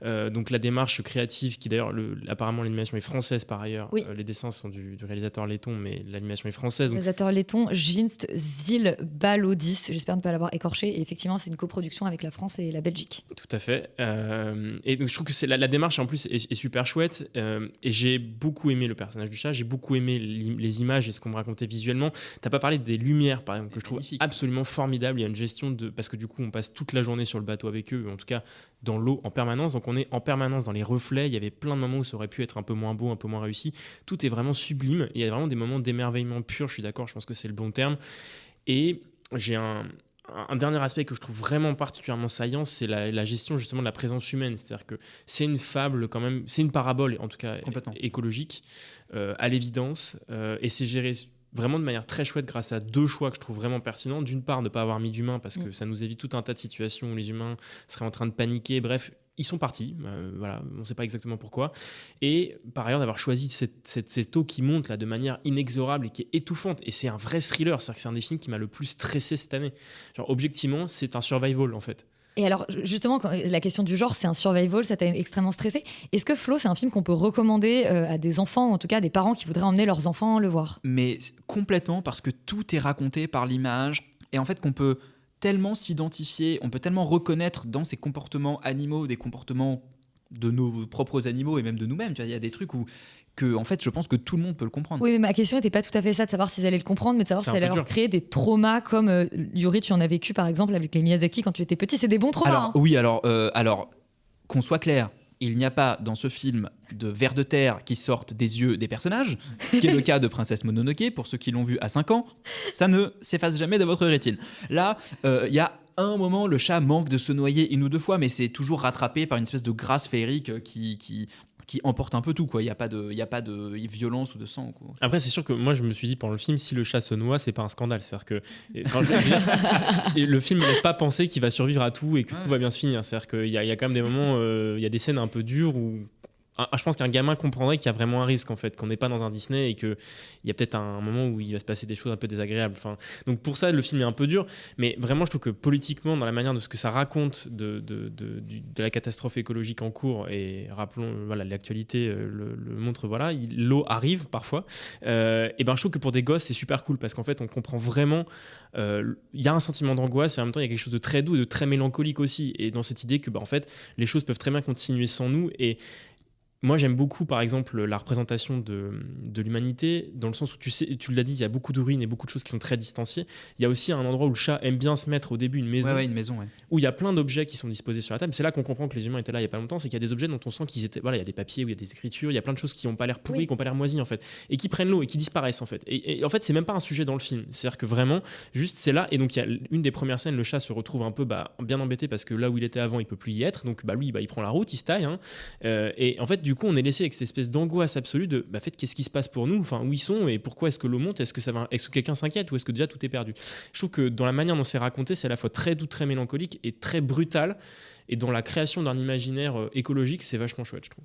ouais. Donc la démarche créative, qui d'ailleurs, apparemment l'animation est française par ailleurs. Oui. Les dessins sont du réalisateur letton, mais l'animation est française. Le réalisateur letton, Jinst Zilbalodis, j'espère ne pas l'avoir écorché. Et effectivement, c'est une coproduction avec la France et la Belgique. Tout à fait. Et donc je trouve que la démarche en plus est super chouette. Et j'ai beaucoup aimé le personnage du chat. J'ai beaucoup aimé les images et ce qu'on me racontait visuellement. T'as pas parlé des lumières, par exemple, que je trouve absolument formidable. Il y a une gestion parce que du coup, on passe toute la journée sur le bateau avec eux, en tout cas dans l'eau en permanence. Donc on est en permanence dans les reflets. Il y avait plein de moments où ça aurait pu être un peu moins beau, un peu moins réussi. Tout est vraiment sublime. Il y a vraiment des moments d'émerveillement pur. Je suis d'accord. Je pense que c'est le bon terme. Et j'ai un dernier aspect que je trouve vraiment particulièrement saillant, c'est la gestion justement de la présence humaine. C'est-à-dire que c'est une fable quand même, c'est une parabole en tout cas écologique, à l'évidence, et c'est géré vraiment de manière très chouette grâce à deux choix que je trouve vraiment pertinents. D'une part, ne pas avoir mis d'humains parce que ça nous évite tout un tas de situations où les humains seraient en train de paniquer. Bref, ils sont partis, voilà, on ne sait pas exactement pourquoi. Et par ailleurs, d'avoir choisi cette eau qui monte là, de manière inexorable et qui est étouffante. Et c'est un vrai thriller, c'est-à-dire que c'est un des films qui m'a le plus stressé cette année. Genre, objectivement, c'est un survival en fait. Et alors, justement, la question du genre, c'est un survival, ça t'a extrêmement stressé. Est-ce que Flo, c'est un film qu'on peut recommander à des enfants, ou en tout cas à des parents qui voudraient emmener leurs enfants le voir ? Mais complètement, parce que tout est raconté par l'image, et en fait qu'on peut tellement s'identifier, on peut tellement reconnaître dans ces comportements animaux, des comportements de nos propres animaux et même de nous-mêmes. Tu vois, il y a des trucs où en fait, je pense que tout le monde peut le comprendre. Oui, mais ma question n'était pas tout à fait ça, de savoir s'ils allaient le comprendre, mais de savoir s'ils allaient leur créer des traumas comme Yuri, tu en as vécu par exemple avec les Miyazaki quand tu étais petit. C'est des bons traumas. Alors, oui, alors qu'on soit clair, il n'y a pas dans ce film de vers de terre qui sortent des yeux des personnages, ce qui est le cas de Princesse Mononoke. Pour ceux qui l'ont vu à 5 ans, ça ne s'efface jamais de votre rétine. Là, il y a à un moment, le chat manque de se noyer 1 ou 2 fois, mais c'est toujours rattrapé par une espèce de grâce féerique qui emporte un peu tout, quoi. Il y a pas de violence ou de sang, quoi. Après, c'est sûr que moi, je me suis dit pendant le film, si le chat se noie, c'est pas un scandale. C'est-à-dire que le film ne laisse pas penser qu'il va survivre à tout et que tout va bien se finir. C'est-à-dire qu'il y a quand même des moments, il y a des scènes un peu dures où je pense qu'un gamin comprendrait qu'il y a vraiment un risque, en fait, qu'on n'est pas dans un Disney et qu'il y a peut-être un moment où il va se passer des choses un peu désagréables. Enfin, donc pour ça, le film est un peu dur, mais vraiment, je trouve que politiquement, dans la manière de ce que ça raconte de la catastrophe écologique en cours, et rappelons, voilà, l'actualité le montre, voilà, l'eau arrive parfois, et ben je trouve que pour des gosses, c'est super cool, parce qu'en fait, on comprend vraiment, il y a un sentiment d'angoisse, et en même temps, il y a quelque chose de très doux et de très mélancolique aussi, et dans cette idée que, en fait, les choses peuvent très bien continuer sans nous, et moi, j'aime beaucoup, par exemple, la représentation de l'humanité, dans le sens où, tu l'as dit, il y a beaucoup de ruines et beaucoup de choses qui sont très distanciées. Il y a aussi un endroit où le chat aime bien se mettre au début, une maison, une maison, où il y a plein d'objets qui sont disposés sur la table. C'est là qu'on comprend que les humains étaient là il n'y a pas longtemps, c'est qu'il y a des objets dont on sent qu'ils étaient... Voilà, il y a des papiers, où il y a des écritures, il y a plein de choses qui n'ont pas l'air pourries, qui n'ont pas l'air moisies, en fait, et qui prennent l'eau et qui disparaissent, en fait. Et en fait, c'est même pas un sujet dans le film. C'est-à-dire que vraiment, juste, c'est là. Et donc, il y a une des premières scènes, le chat se retrouve un peu bien embêté parce que là où il était avant, il peut plus y être. Donc, lui, il prend la route, il se taille. Hein. Et en fait, du coup, on est laissé avec cette espèce d'angoisse absolue de fait, qu'est-ce qui se passe pour nous, enfin, où ils sont et pourquoi est-ce que l'eau monte, est-ce que quelqu'un s'inquiète ou est-ce que déjà tout est perdu. Je trouve que dans la manière dont c'est raconté, c'est à la fois très doux, très mélancolique et très brutal, et dans la création d'un imaginaire écologique, c'est vachement chouette, je trouve.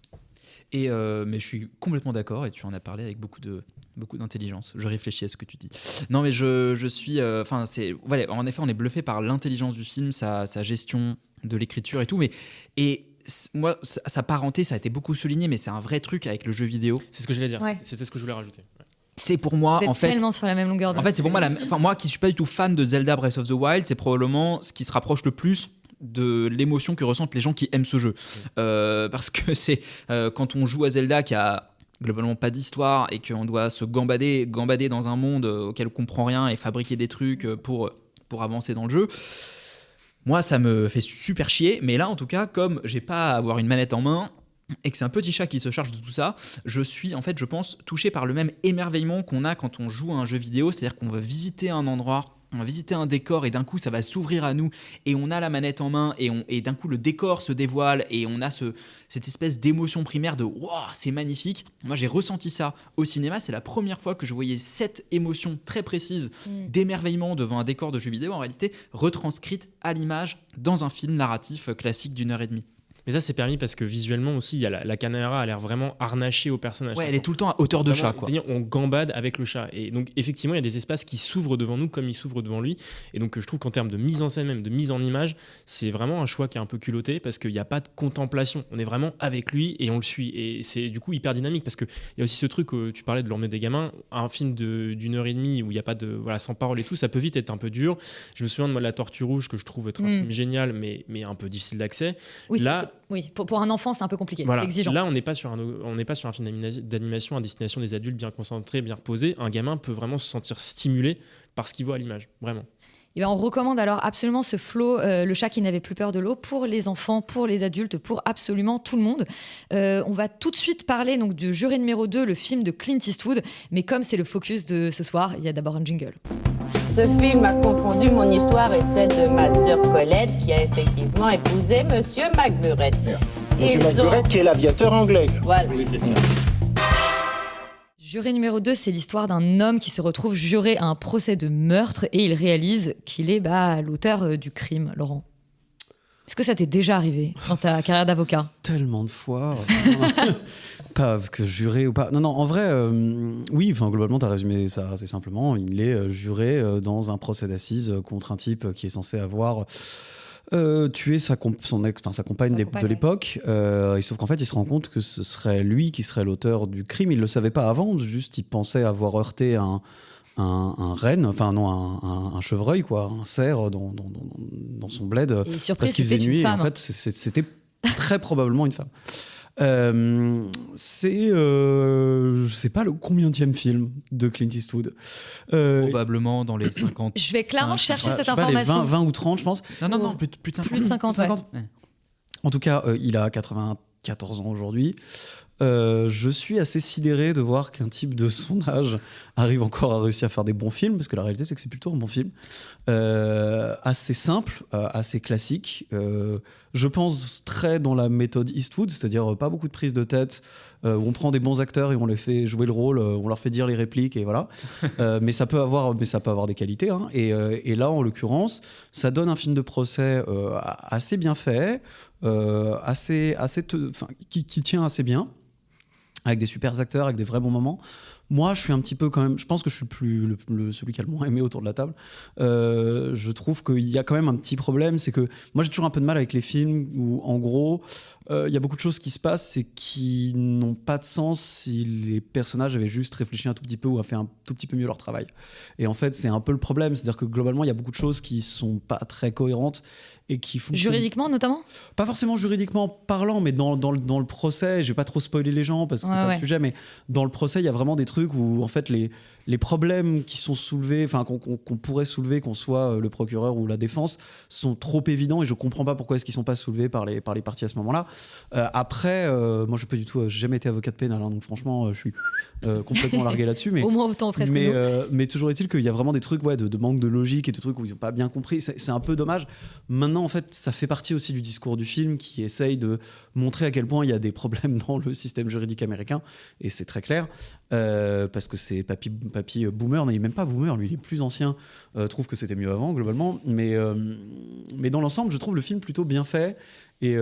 Mais je suis complètement d'accord, et tu en as parlé avec beaucoup d'intelligence. Je réfléchis à ce que tu dis. Non, mais je suis... voilà, en effet, on est bluffé par l'intelligence du film, sa gestion de l'écriture et tout, moi, sa parenté, ça a été beaucoup souligné, mais c'est un vrai truc avec le jeu vidéo. C'est ce que j'allais dire, Ouais. C'était ce que je voulais rajouter. Ouais. C'est pour moi, en fait, tellement sur la même longueur d'onde. En fait, c'est pour moi, moi qui suis pas du tout fan de Zelda Breath of the Wild, c'est probablement ce qui se rapproche le plus de l'émotion que ressentent les gens qui aiment ce jeu. Parce que c'est quand on joue à Zelda qui a globalement pas d'histoire et qu'on doit se gambader dans un monde auquel on comprend rien et fabriquer des trucs pour avancer dans le jeu. Moi, ça me fait super chier, mais là, en tout cas, comme j'ai pas à avoir une manette en main et que c'est un petit chat qui se charge de tout ça, je suis, en fait, je pense, touché par le même émerveillement qu'on a quand on joue à un jeu vidéo, c'est-à-dire qu'on va visiter un endroit, on va visiter un décor et d'un coup, ça va s'ouvrir à nous et on a la manette en main et d'un coup, le décor se dévoile et on a cette espèce d'émotion primaire de « Wow, c'est magnifique !» Moi, j'ai ressenti ça au cinéma. C'est la première fois que je voyais cette émotion très précise d'émerveillement devant un décor de jeu vidéo, en réalité, retranscrite à l'image dans un film narratif classique d'1h30. Mais ça, c'est permis parce que visuellement aussi, il y a la caméra a l'air vraiment harnachée au personnage. Ouais, elle est tout le temps à hauteur de chat, quoi. C'est-à-dire, on gambade avec le chat. Et donc, effectivement, il y a des espaces qui s'ouvrent devant nous comme ils s'ouvrent devant lui. Et donc, je trouve qu'en termes de mise en scène, même de mise en image, c'est vraiment un choix qui est un peu culotté parce qu'il n'y a pas de contemplation. On est vraiment avec lui et on le suit. Et c'est du coup hyper dynamique parce qu'il y a aussi ce truc, tu parlais de l'emmener des gamins, un film d'1h30 où il n'y a pas de. Voilà, sans parole et tout, ça peut vite être un peu dur. Je me souviens de La Tortue Rouge que je trouve être un film génial, mais un peu difficile d'accès. Oui, là. Oui, pour un enfant, c'est un peu compliqué, voilà. exigeant. Là, on n'est pas sur un film d'animation à destination des adultes bien concentrés, bien reposés. Un gamin peut vraiment se sentir stimulé par ce qu'il voit à l'image, vraiment. Et on recommande alors absolument ce Flo, le chat qui n'avait plus peur de l'eau, pour les enfants, pour les adultes, pour absolument tout le monde. On va tout de suite parler donc, du jury numéro 2, le film de Clint Eastwood. Mais comme c'est le focus de ce soir, il y a d'abord un jingle. Ce film a confondu mon histoire et celle de ma sœur Colette, qui a effectivement épousé Monsieur McBurett. Monsieur McBurett, qui est l'aviateur anglais. Voilà. Jury numéro 2, c'est l'histoire d'un homme qui se retrouve juré à un procès de meurtre et il réalise qu'il est l'auteur du crime, Laurent. Est-ce que ça t'est déjà arrivé dans ta carrière d'avocat ? Tellement de fois. Pas que juré ou pas. Non, en vrai, oui, globalement, tu as résumé ça assez simplement. Il est juré dans un procès d'assises contre un type qui est censé avoir tué sa compagne de l'époque. Sauf qu'en fait, il se rend compte que ce serait lui qui serait l'auteur du crime. Il ne le savait pas avant, juste il pensait avoir heurté un renne, un chevreuil, quoi, un cerf dans son bled parce qu'il faisait nuit. Et en fait, c'était très probablement une femme. C'est je sais pas le combienième film de Clint Eastwood. Probablement dans les 50. Je vais clairement chercher cette information. information. Les 20 ou 30, je pense. Non, plus de 50. Plus de 50, ouais. En tout cas, il a 94 ans aujourd'hui. Je suis assez sidéré de voir qu'un type de son âge arrive encore à réussir à faire des bons films, parce que la réalité, c'est que c'est plutôt un bon film. Assez simple, assez classique. Je pense très dans la méthode Eastwood, c'est-à-dire pas beaucoup de prise de tête, où on prend des bons acteurs et on les fait jouer le rôle, on leur fait dire les répliques, et voilà. Mais ça peut avoir des qualités. Hein. Et là, en l'occurrence, ça donne un film de procès assez bien fait, qui tient assez bien, avec des super acteurs, avec des vrais bons moments. Moi, je suis un petit peu quand même... Je pense que je suis celui qui a le moins aimé autour de la table. Je trouve qu'il y a quand même un petit problème. C'est que moi, j'ai toujours un peu de mal avec les films où, en gros, il y a beaucoup de choses qui se passent et qui n'ont pas de sens si les personnages avaient juste réfléchi un tout petit peu ou fait un tout petit peu mieux leur travail. Et en fait, c'est un peu le problème. C'est-à-dire que globalement, il y a beaucoup de choses qui sont pas très cohérentes et qui fonctionnent... Juridiquement, notamment ? Pas forcément juridiquement parlant, mais dans le procès, je vais pas trop spoiler les gens parce que c'est pas le sujet, mais dans le procès, il y a vraiment des trucs où en fait les problèmes qui sont soulevés, enfin qu'on pourrait soulever, qu'on soit le procureur ou la défense, sont trop évidents et je comprends pas pourquoi est-ce qu'ils sont pas soulevés par les parties à ce moment-là. Après, moi j'ai pas du tout, j'ai jamais été avocat de pénal, hein, donc franchement je suis complètement largué là-dessus. Mais au moins autant presque. Mais toujours est-il qu'il y a vraiment des trucs de manque de logique et de trucs où ils ont pas bien compris. C'est un peu dommage. Maintenant en fait ça fait partie aussi du discours du film qui essaye de montrer à quel point il y a des problèmes dans le système juridique américain et c'est très clair. Parce que c'est papy boomer, non, il n'est même pas boomer, lui il est plus ancien, trouve que c'était mieux avant globalement, mais dans l'ensemble je trouve le film plutôt bien fait et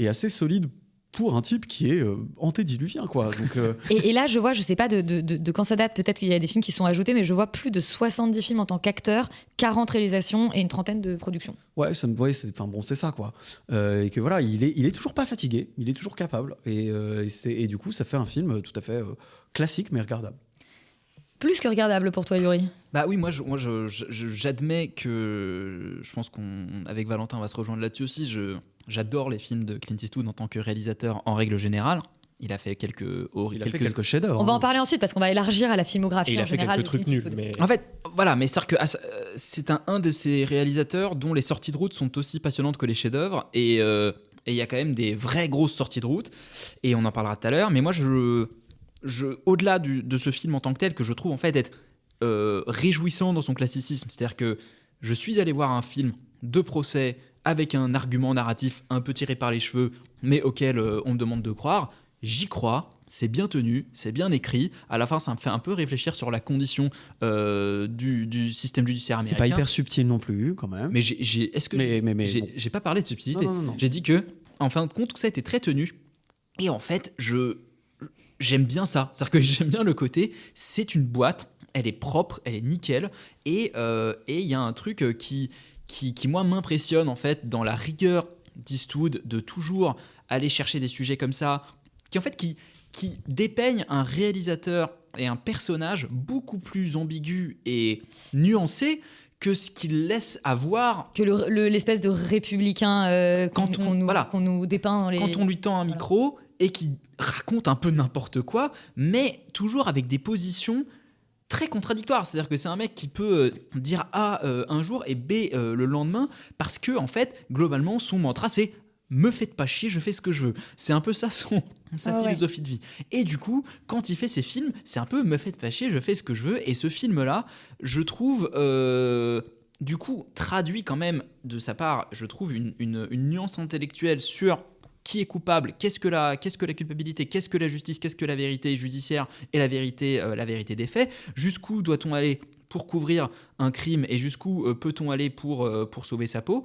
assez solide pour un type qui est antédiluvien, quoi. Donc, et là, je vois, je sais pas de quand ça date, peut-être qu'il y a des films qui sont ajoutés, mais je vois plus de 70 films en tant qu'acteur, 40 réalisations et une trentaine de productions. Ouais, c'est ça, quoi. Et que voilà, il est toujours pas fatigué, il est toujours capable. Et du coup, ça fait un film tout à fait classique, mais regardable. Plus que regardable pour toi, Yuri. Bah oui, moi j'admets que je pense qu'avec Valentin on va se rejoindre là-dessus aussi. J'adore les films de Clint Eastwood en tant que réalisateur en règle générale. Il a fait quelques chefs-d'œuvre. On va en parler ensuite parce qu'on va élargir à la filmographie. Et il a en fait général quelques trucs nuls. Mais... En fait, voilà, mais c'est-à-dire que c'est un de ces réalisateurs dont les sorties de route sont aussi passionnantes que les chefs-d'œuvre. Et il y a quand même des vraies grosses sorties de route. Et on en parlera tout à l'heure. Mais moi, au-delà de ce film en tant que tel, que je trouve en fait être réjouissant dans son classicisme, c'est-à-dire que je suis allé voir un film de procès avec un argument narratif un peu tiré par les cheveux, mais auquel on me demande de croire. J'y crois, c'est bien tenu, c'est bien écrit. À la fin, ça me fait un peu réfléchir sur la condition du système judiciaire américain. C'est pas hyper subtil non plus, quand même. Mais j'ai pas parlé de subtilité. Non. J'ai dit que, en fin de compte, tout ça était très tenu. Et en fait, j'aime bien ça. C'est-à-dire que j'aime bien le côté, c'est une boîte, elle est propre, elle est nickel. Et il y a un truc qui moi, m'impressionne, en fait, dans la rigueur d'Eastwood, de toujours aller chercher des sujets comme ça, qui dépeignent un réalisateur et un personnage beaucoup plus ambigu et nuancé que ce qu'il laisse avoir. Que l'espèce de républicain qu'on nous dépeint dans les... Quand on lui tend un micro et qui raconte un peu n'importe quoi, mais toujours avec des positions très contradictoires. C'est-à-dire que c'est un mec qui peut dire A un jour et B le lendemain, parce que, en fait, globalement, son mantra, c'est « me faites pas chier, je fais ce que je veux ». C'est un peu ça sa philosophie de vie. Et du coup, quand il fait ses films, c'est un peu « me faites pas chier, je fais ce que je veux ». Et ce film-là, je trouve... du coup, traduit quand même de sa part, je trouve, une nuance intellectuelle sur qui est coupable, qu'est-ce que la culpabilité, qu'est-ce que la justice, qu'est-ce que la vérité judiciaire et la vérité des faits, jusqu'où doit-on aller pour couvrir un crime et jusqu'où peut-on aller pour sauver sa peau.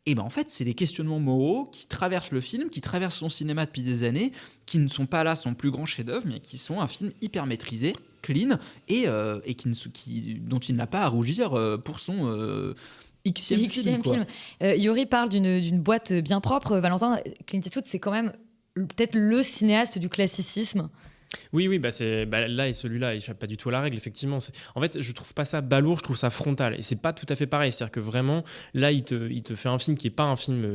Et ben en fait, c'est des questionnements moraux qui traversent le film, qui traversent son cinéma depuis des années, qui ne sont pas là son plus grand chef-d'œuvre, mais qui sont un film hyper maîtrisé, clean, et dont il n'a pas à rougir pour son Xème film. Yuri parle d'une boîte bien propre. Valentin, Clint Eastwood, c'est quand même peut-être le cinéaste du classicisme. Oui, là et celui-là, il échappe pas du tout à la règle, effectivement. En fait, je trouve pas ça balourd, je trouve ça frontal. Et c'est pas tout à fait pareil. C'est-à-dire que vraiment, là, il te fait un film qui est pas un film.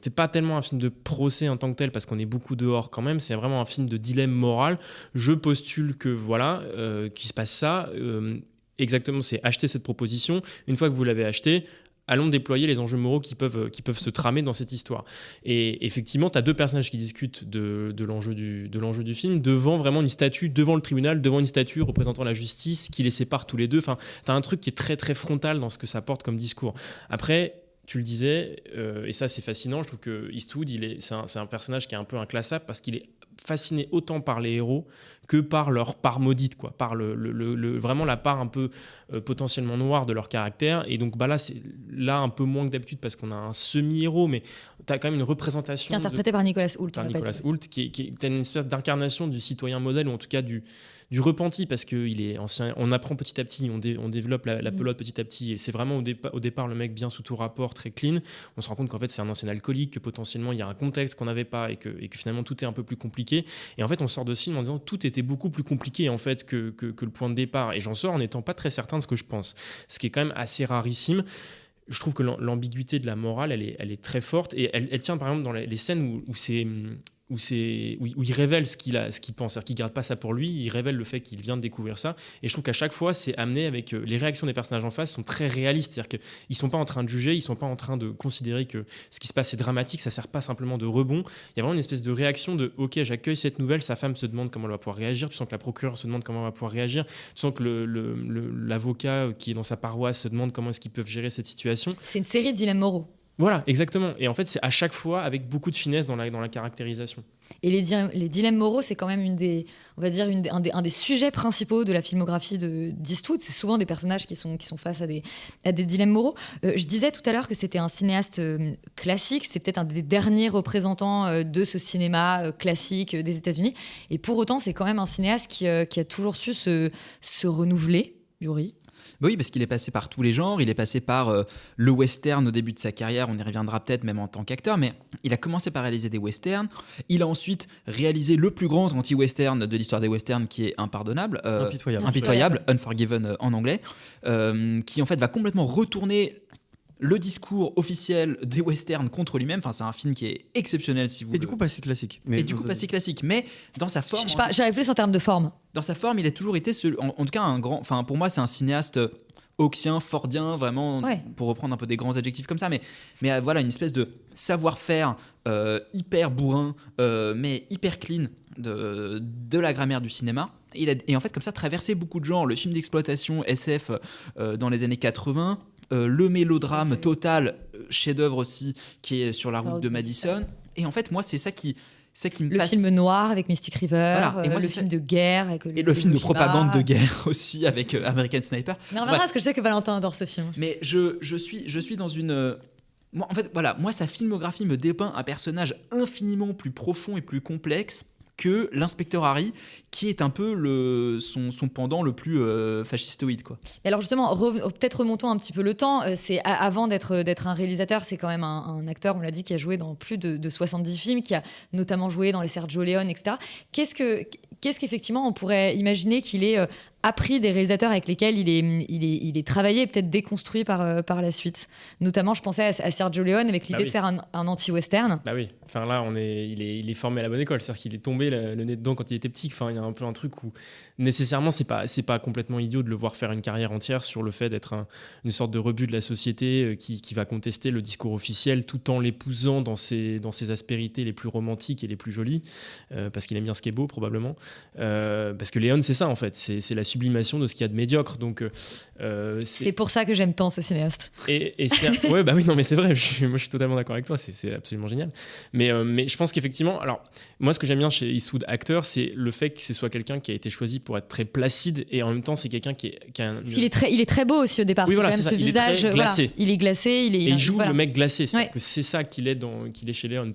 C'est pas tellement un film de procès en tant que tel, parce qu'on est beaucoup dehors quand même. C'est vraiment un film de dilemme moral. Je postule que voilà, qu'il se passe ça. Exactement, c'est acheter cette proposition. Une fois que vous l'avez acheté, allons déployer les enjeux moraux qui peuvent se tramer dans cette histoire. Et effectivement, tu as deux personnages qui discutent de l'enjeu du film devant vraiment une statue, devant le tribunal, devant une statue représentant la justice qui les sépare tous les deux. Enfin, tu as un truc qui est très très frontal dans ce que ça porte comme discours. Après, tu le disais, et ça c'est fascinant, je trouve que Eastwood, c'est un personnage qui est un peu inclassable parce qu'il est fasciné autant par les héros que par leur part maudite, quoi, par vraiment la part un peu potentiellement noire de leur caractère. Et donc là, c'est un peu moins que d'habitude parce qu'on a un semi-héros, mais tu as quand même une représentation... Interprété par Nicolas Hoult. Par Nicolas Hoult, qui est une espèce d'incarnation du citoyen modèle, ou en tout cas du repenti, parce qu'il est ancien. On apprend petit à petit, on développe la pelote petit à petit. Et c'est vraiment au départ le mec bien sous tout rapport, très clean. On se rend compte qu'en fait c'est un ancien alcoolique, que potentiellement il y a un contexte qu'on n'avait pas et que finalement tout est un peu plus compliqué. Et en fait on sort de ce film en disant tout était beaucoup plus compliqué en fait que le point de départ. Et j'en sors en n'étant pas très certain de ce que je pense. Ce qui est quand même assez rarissime. Je trouve que l'ambiguïté de la morale, elle est très forte. Et elle tient par exemple dans les scènes où il révèle ce qu'il pense, c'est-à-dire qu'il garde pas ça pour lui, il révèle le fait qu'il vient de découvrir ça, et je trouve qu'à chaque fois c'est amené avec les réactions des personnages en face sont très réalistes, c'est-à-dire qu'ils sont pas en train de juger, ils sont pas en train de considérer que ce qui se passe est dramatique, ça sert pas simplement de rebond, il y a vraiment une espèce de réaction de ok, j'accueille cette nouvelle, sa femme se demande comment elle va pouvoir réagir, tu sens que la procureure se demande comment elle va pouvoir réagir, tu sens que l'avocat qui est dans sa paroisse se demande comment est-ce qu'ils peuvent gérer cette situation. C'est une série de dilemmes moraux. Voilà, exactement. Et en fait, c'est à chaque fois avec beaucoup de finesse dans la caractérisation. Et les dilemmes moraux, c'est quand même un des sujets principaux de la filmographie d'Eastwood. C'est souvent des personnages qui sont face à des dilemmes moraux. Je disais tout à l'heure que c'était un cinéaste classique. C'est peut-être un des derniers représentants de ce cinéma classique des États-Unis. Et pour autant, c'est quand même un cinéaste qui a toujours su se renouveler, Yuri. Bah oui, parce qu'il est passé par tous les genres, il est passé par le western au début de sa carrière, on y reviendra peut-être même en tant qu'acteur, mais il a commencé par réaliser des westerns, il a ensuite réalisé le plus grand anti-western de l'histoire des westerns qui est Impardonnable, Impitoyable, Unforgiven en anglais, qui en fait va complètement retourner le discours officiel des westerns contre lui-même. Enfin, c'est un film qui est exceptionnel si vous. Et du coup, pas si classique. Mais dans sa forme. J'avais plus en termes de forme. Dans sa forme, il a toujours été en tout cas un grand. Enfin, pour moi, c'est un cinéaste hawksien, fordien, vraiment, pour reprendre un peu des grands adjectifs comme ça. Mais voilà, une espèce de savoir-faire hyper bourrin, mais hyper clean de la grammaire du cinéma. Et en fait, comme ça, traversé beaucoup de genres. Le film d'exploitation SF dans les années 80. Le mélodrame total, chef-d'œuvre aussi, qui est Sur la route de Madison. Et en fait, moi, c'est ça qui me passe. Le film noir avec Mystic River, voilà. Et moi, le film de guerre. Avec et le film de propagande de guerre aussi, avec American Sniper. Mais on verra, parce que je sais que Valentin adore ce film. Mais je suis dans une... Moi, en fait, voilà, moi, sa filmographie me dépeint un personnage infiniment plus profond et plus complexe que l'inspecteur Harry, qui est un peu son pendant le plus fascistoïde, quoi. Et alors justement, peut-être remontons un petit peu le temps. C'est avant d'être un réalisateur, c'est quand même un acteur, on l'a dit, qui a joué dans plus de 70 films, qui a notamment joué dans les Sergio Leone, etc. Qu'est-ce qu'effectivement on pourrait imaginer qu'il ait appris des réalisateurs avec lesquels il est travaillé et peut-être déconstruit par la suite. Notamment, je pensais à Sergio Leone avec l'idée de faire un anti-western. Bah oui, enfin là, il est formé à la bonne école, c'est-à-dire qu'il est tombé le nez dedans quand il était petit. Enfin, il y a un peu un truc où nécessairement c'est pas complètement idiot de le voir faire une carrière entière sur le fait d'être une sorte de rebut de la société qui va contester le discours officiel tout en l'épousant dans ses aspérités les plus romantiques et les plus jolies, parce qu'il aime bien ce qui est beau probablement. Parce que Leone, c'est ça en fait, c'est la sublimation de ce qu'il y a de médiocre. Donc c'est pour ça que j'aime tant ce cinéaste. Ouais, bah oui, non mais c'est vrai, moi je suis totalement d'accord avec toi, c'est absolument génial. Mais je pense qu'effectivement, alors moi ce que j'aime bien chez Eastwood acteur, c'est le fait que ce soit quelqu'un qui a été choisi pour être très placide, et en même temps c'est quelqu'un qui a il est très beau aussi au départ. Oui, voilà, c'est ça. Ce visage, est glacé. Voilà, il est glacé, il joue le mec glacé, ouais. C'est ça qu'il est chez Leone.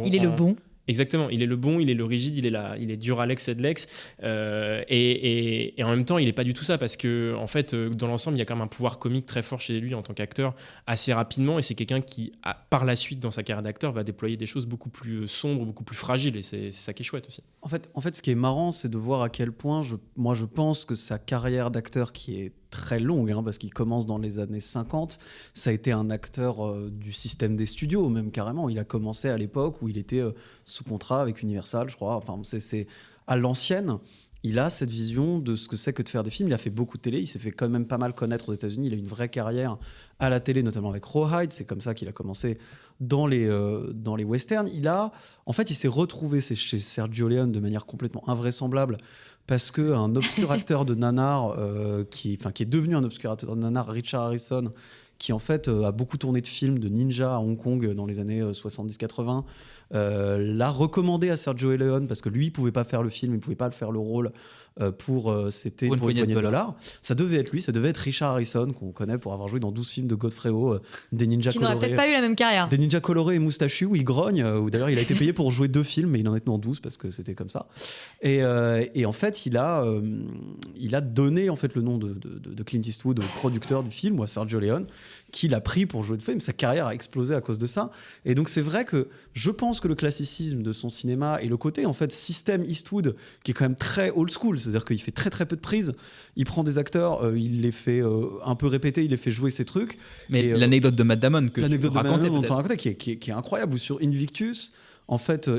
Il est le bon. Exactement, il est le bon, il est le rigide, il est dur Alex et de l'ex, et en même temps il est pas du tout ça, parce que en fait dans l'ensemble il y a quand même un pouvoir comique très fort chez lui en tant qu'acteur assez rapidement, et c'est quelqu'un qui par la suite dans sa carrière d'acteur va déployer des choses beaucoup plus sombres, beaucoup plus fragiles, et c'est ça qui est chouette aussi. En fait ce qui est marrant, c'est de voir à quel point je pense que sa carrière d'acteur, qui est très longue, parce qu'il commence dans les années 50, ça a été un acteur du système des studios, même carrément. Il a commencé à l'époque où il était sous contrat avec Universal, je crois. Enfin, c'est à l'ancienne. il a cette vision de ce que c'est que de faire des films. Il a fait beaucoup de télé, il s'est fait quand même pas mal connaître aux États-Unis. Il a une vraie carrière à la télé, notamment avec Rawhide. C'est comme ça qu'il a commencé dans les westerns. Il s'est retrouvé chez Sergio Leone de manière complètement invraisemblable parce qu'un obscur acteur de nanar, qui est devenu un obscur acteur de nanar, Richard Harrison, qui en fait a beaucoup tourné de films de ninja à Hong Kong dans les années 70-80, l'a recommandé à Sergio Leone parce que lui, il pouvait pas faire le film, il pouvait pas faire le rôle c'était pour une poignée de dollars. Ça devait être lui, ça devait être Richard Harrison, qu'on connaît pour avoir joué dans 12 films de Godfredo, des ninjas qui colorés. n'aurait peut-être pas eu la même carrière. Des ninjas colorés et moustachus où il grogne, où d'ailleurs il a été payé pour jouer 2 films, mais il en est dans 12 parce que c'était comme ça. Et en fait, il a donné en fait le nom de Clint Eastwood au producteur du film, ou à Sergio Leone, qui l'a pris pour jouer le film. Sa carrière a explosé à cause de ça. Et donc c'est vrai que je pense que le classicisme de son cinéma et le côté en fait système Eastwood qui est quand même très old school, c'est-à-dire qu'il fait très très peu de prises, il prend des acteurs, il les fait un peu répéter, il les fait jouer ses trucs. Mais l'anecdote de Matt Damon que tu peux raconter, qui est incroyable, ou sur Invictus. En fait,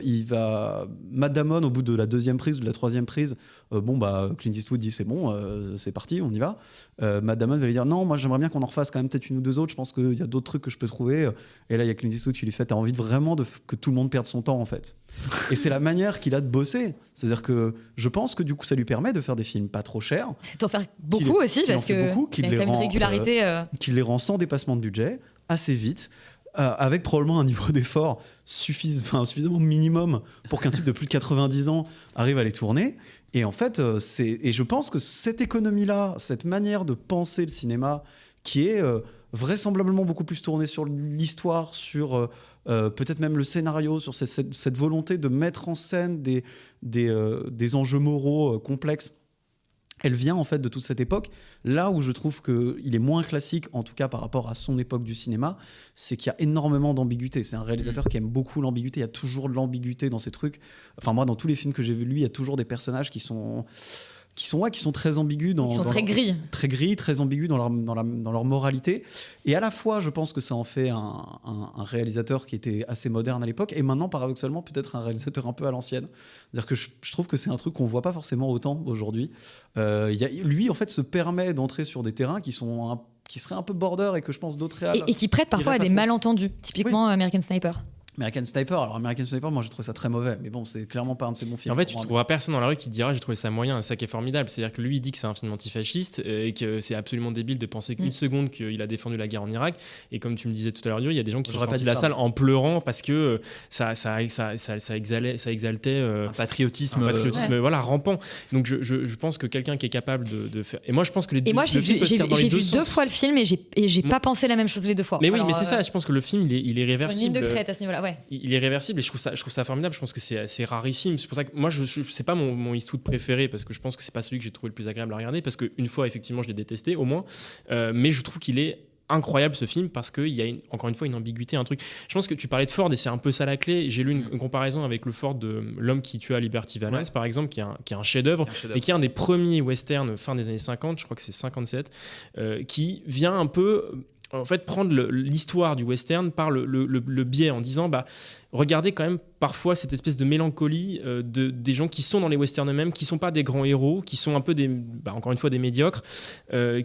Matt Damon, au bout de la 2e prise ou de la 3e prise, Clint Eastwood dit c'est bon, c'est parti, on y va. Matt Damon va lui dire non, moi j'aimerais bien qu'on en refasse quand même peut-être une ou 2 autres, je pense qu'il y a d'autres trucs que je peux trouver. Et là, il y a Clint Eastwood qui lui fait t'as envie vraiment que tout le monde perde son temps en fait. Et c'est la manière qu'il a de bosser. C'est-à-dire que je pense que du coup, ça lui permet de faire des films pas trop chers. D'en faire beaucoup aussi, parce qu'il y a quand même une régularité. Qu'il les rend sans dépassement de budget, assez vite. Avec probablement un niveau d'effort suffisamment minimum pour qu'un type de plus de 90 ans arrive à les tourner. Et en fait, et je pense que cette économie-là, cette manière de penser le cinéma, qui est vraisemblablement beaucoup plus tournée sur l'histoire, sur peut-être même le scénario, sur cette volonté de mettre en scène des enjeux moraux complexes, elle vient en fait de toute cette époque. Là où je trouve qu'il est moins classique, en tout cas par rapport à son époque du cinéma, c'est qu'il y a énormément d'ambiguïté. C'est un réalisateur qui aime beaucoup l'ambiguïté. Il y a toujours de l'ambiguïté dans ses trucs. Enfin, moi, dans tous les films que j'ai vus de lui, il y a toujours des personnages qui sont très ambigus. Ils sont très gris. Très gris, très ambigus dans leur moralité. Et à la fois, je pense que ça en fait un réalisateur qui était assez moderne à l'époque, et maintenant, paradoxalement, peut-être un réalisateur un peu à l'ancienne. C'est-à-dire que je trouve que c'est un truc qu'on voit pas forcément autant aujourd'hui. Lui, en fait, se permet d'entrer sur des terrains qui seraient un peu border et que je pense d'autres réals... Et qui prêtent parfois à des malentendus. Typiquement American Sniper. American Sniper, moi j'ai trouvé ça très mauvais, mais bon, c'est clairement pas un de ses bons films. En fait, tu trouveras personne dans la rue qui te dira j'ai trouvé ça moyen, et ça qui est formidable. C'est-à-dire que lui, il dit que c'est un film antifasciste et que c'est absolument débile de penser qu'une seconde qu'il a défendu la guerre en Irak. Et comme tu me disais tout à l'heure, il y a des gens qui sont sortis de la salle en pleurant parce que ça exaltait un patriotisme, rampant. Donc je pense que quelqu'un qui est capable de faire. Et moi, je pense que j'ai vu 2 fois le film et j'ai pas pensé la même chose les 2 fois. Mais oui, mais c'est ça. Je pense que le film, il est réversible. Une ligne de crête à ce niveau-là. Ouais. Il est réversible et je trouve ça formidable. Je pense que c'est rarissime. C'est pour ça que moi, c'est pas mon Eastwood préféré parce que je pense que c'est pas celui que j'ai trouvé le plus agréable à regarder parce qu'une fois, effectivement, je l'ai détesté au moins. Mais je trouve qu'il est incroyable ce film parce qu'il y a encore une fois une ambiguïté, un truc. Je pense que tu parlais de Ford et c'est un peu ça la clé. J'ai lu une comparaison avec le Ford de L'homme qui tua Liberty Valance, par exemple, qui est un chef-d'œuvre et qui est un des premiers westerns fin des années 50, je crois que c'est 57, qui vient un peu en fait prendre l'histoire du western par le biais en disant regardez quand même parfois cette espèce de mélancolie des gens qui sont dans les westerns eux-mêmes, qui sont pas des grands héros, qui sont un peu encore une fois des médiocres,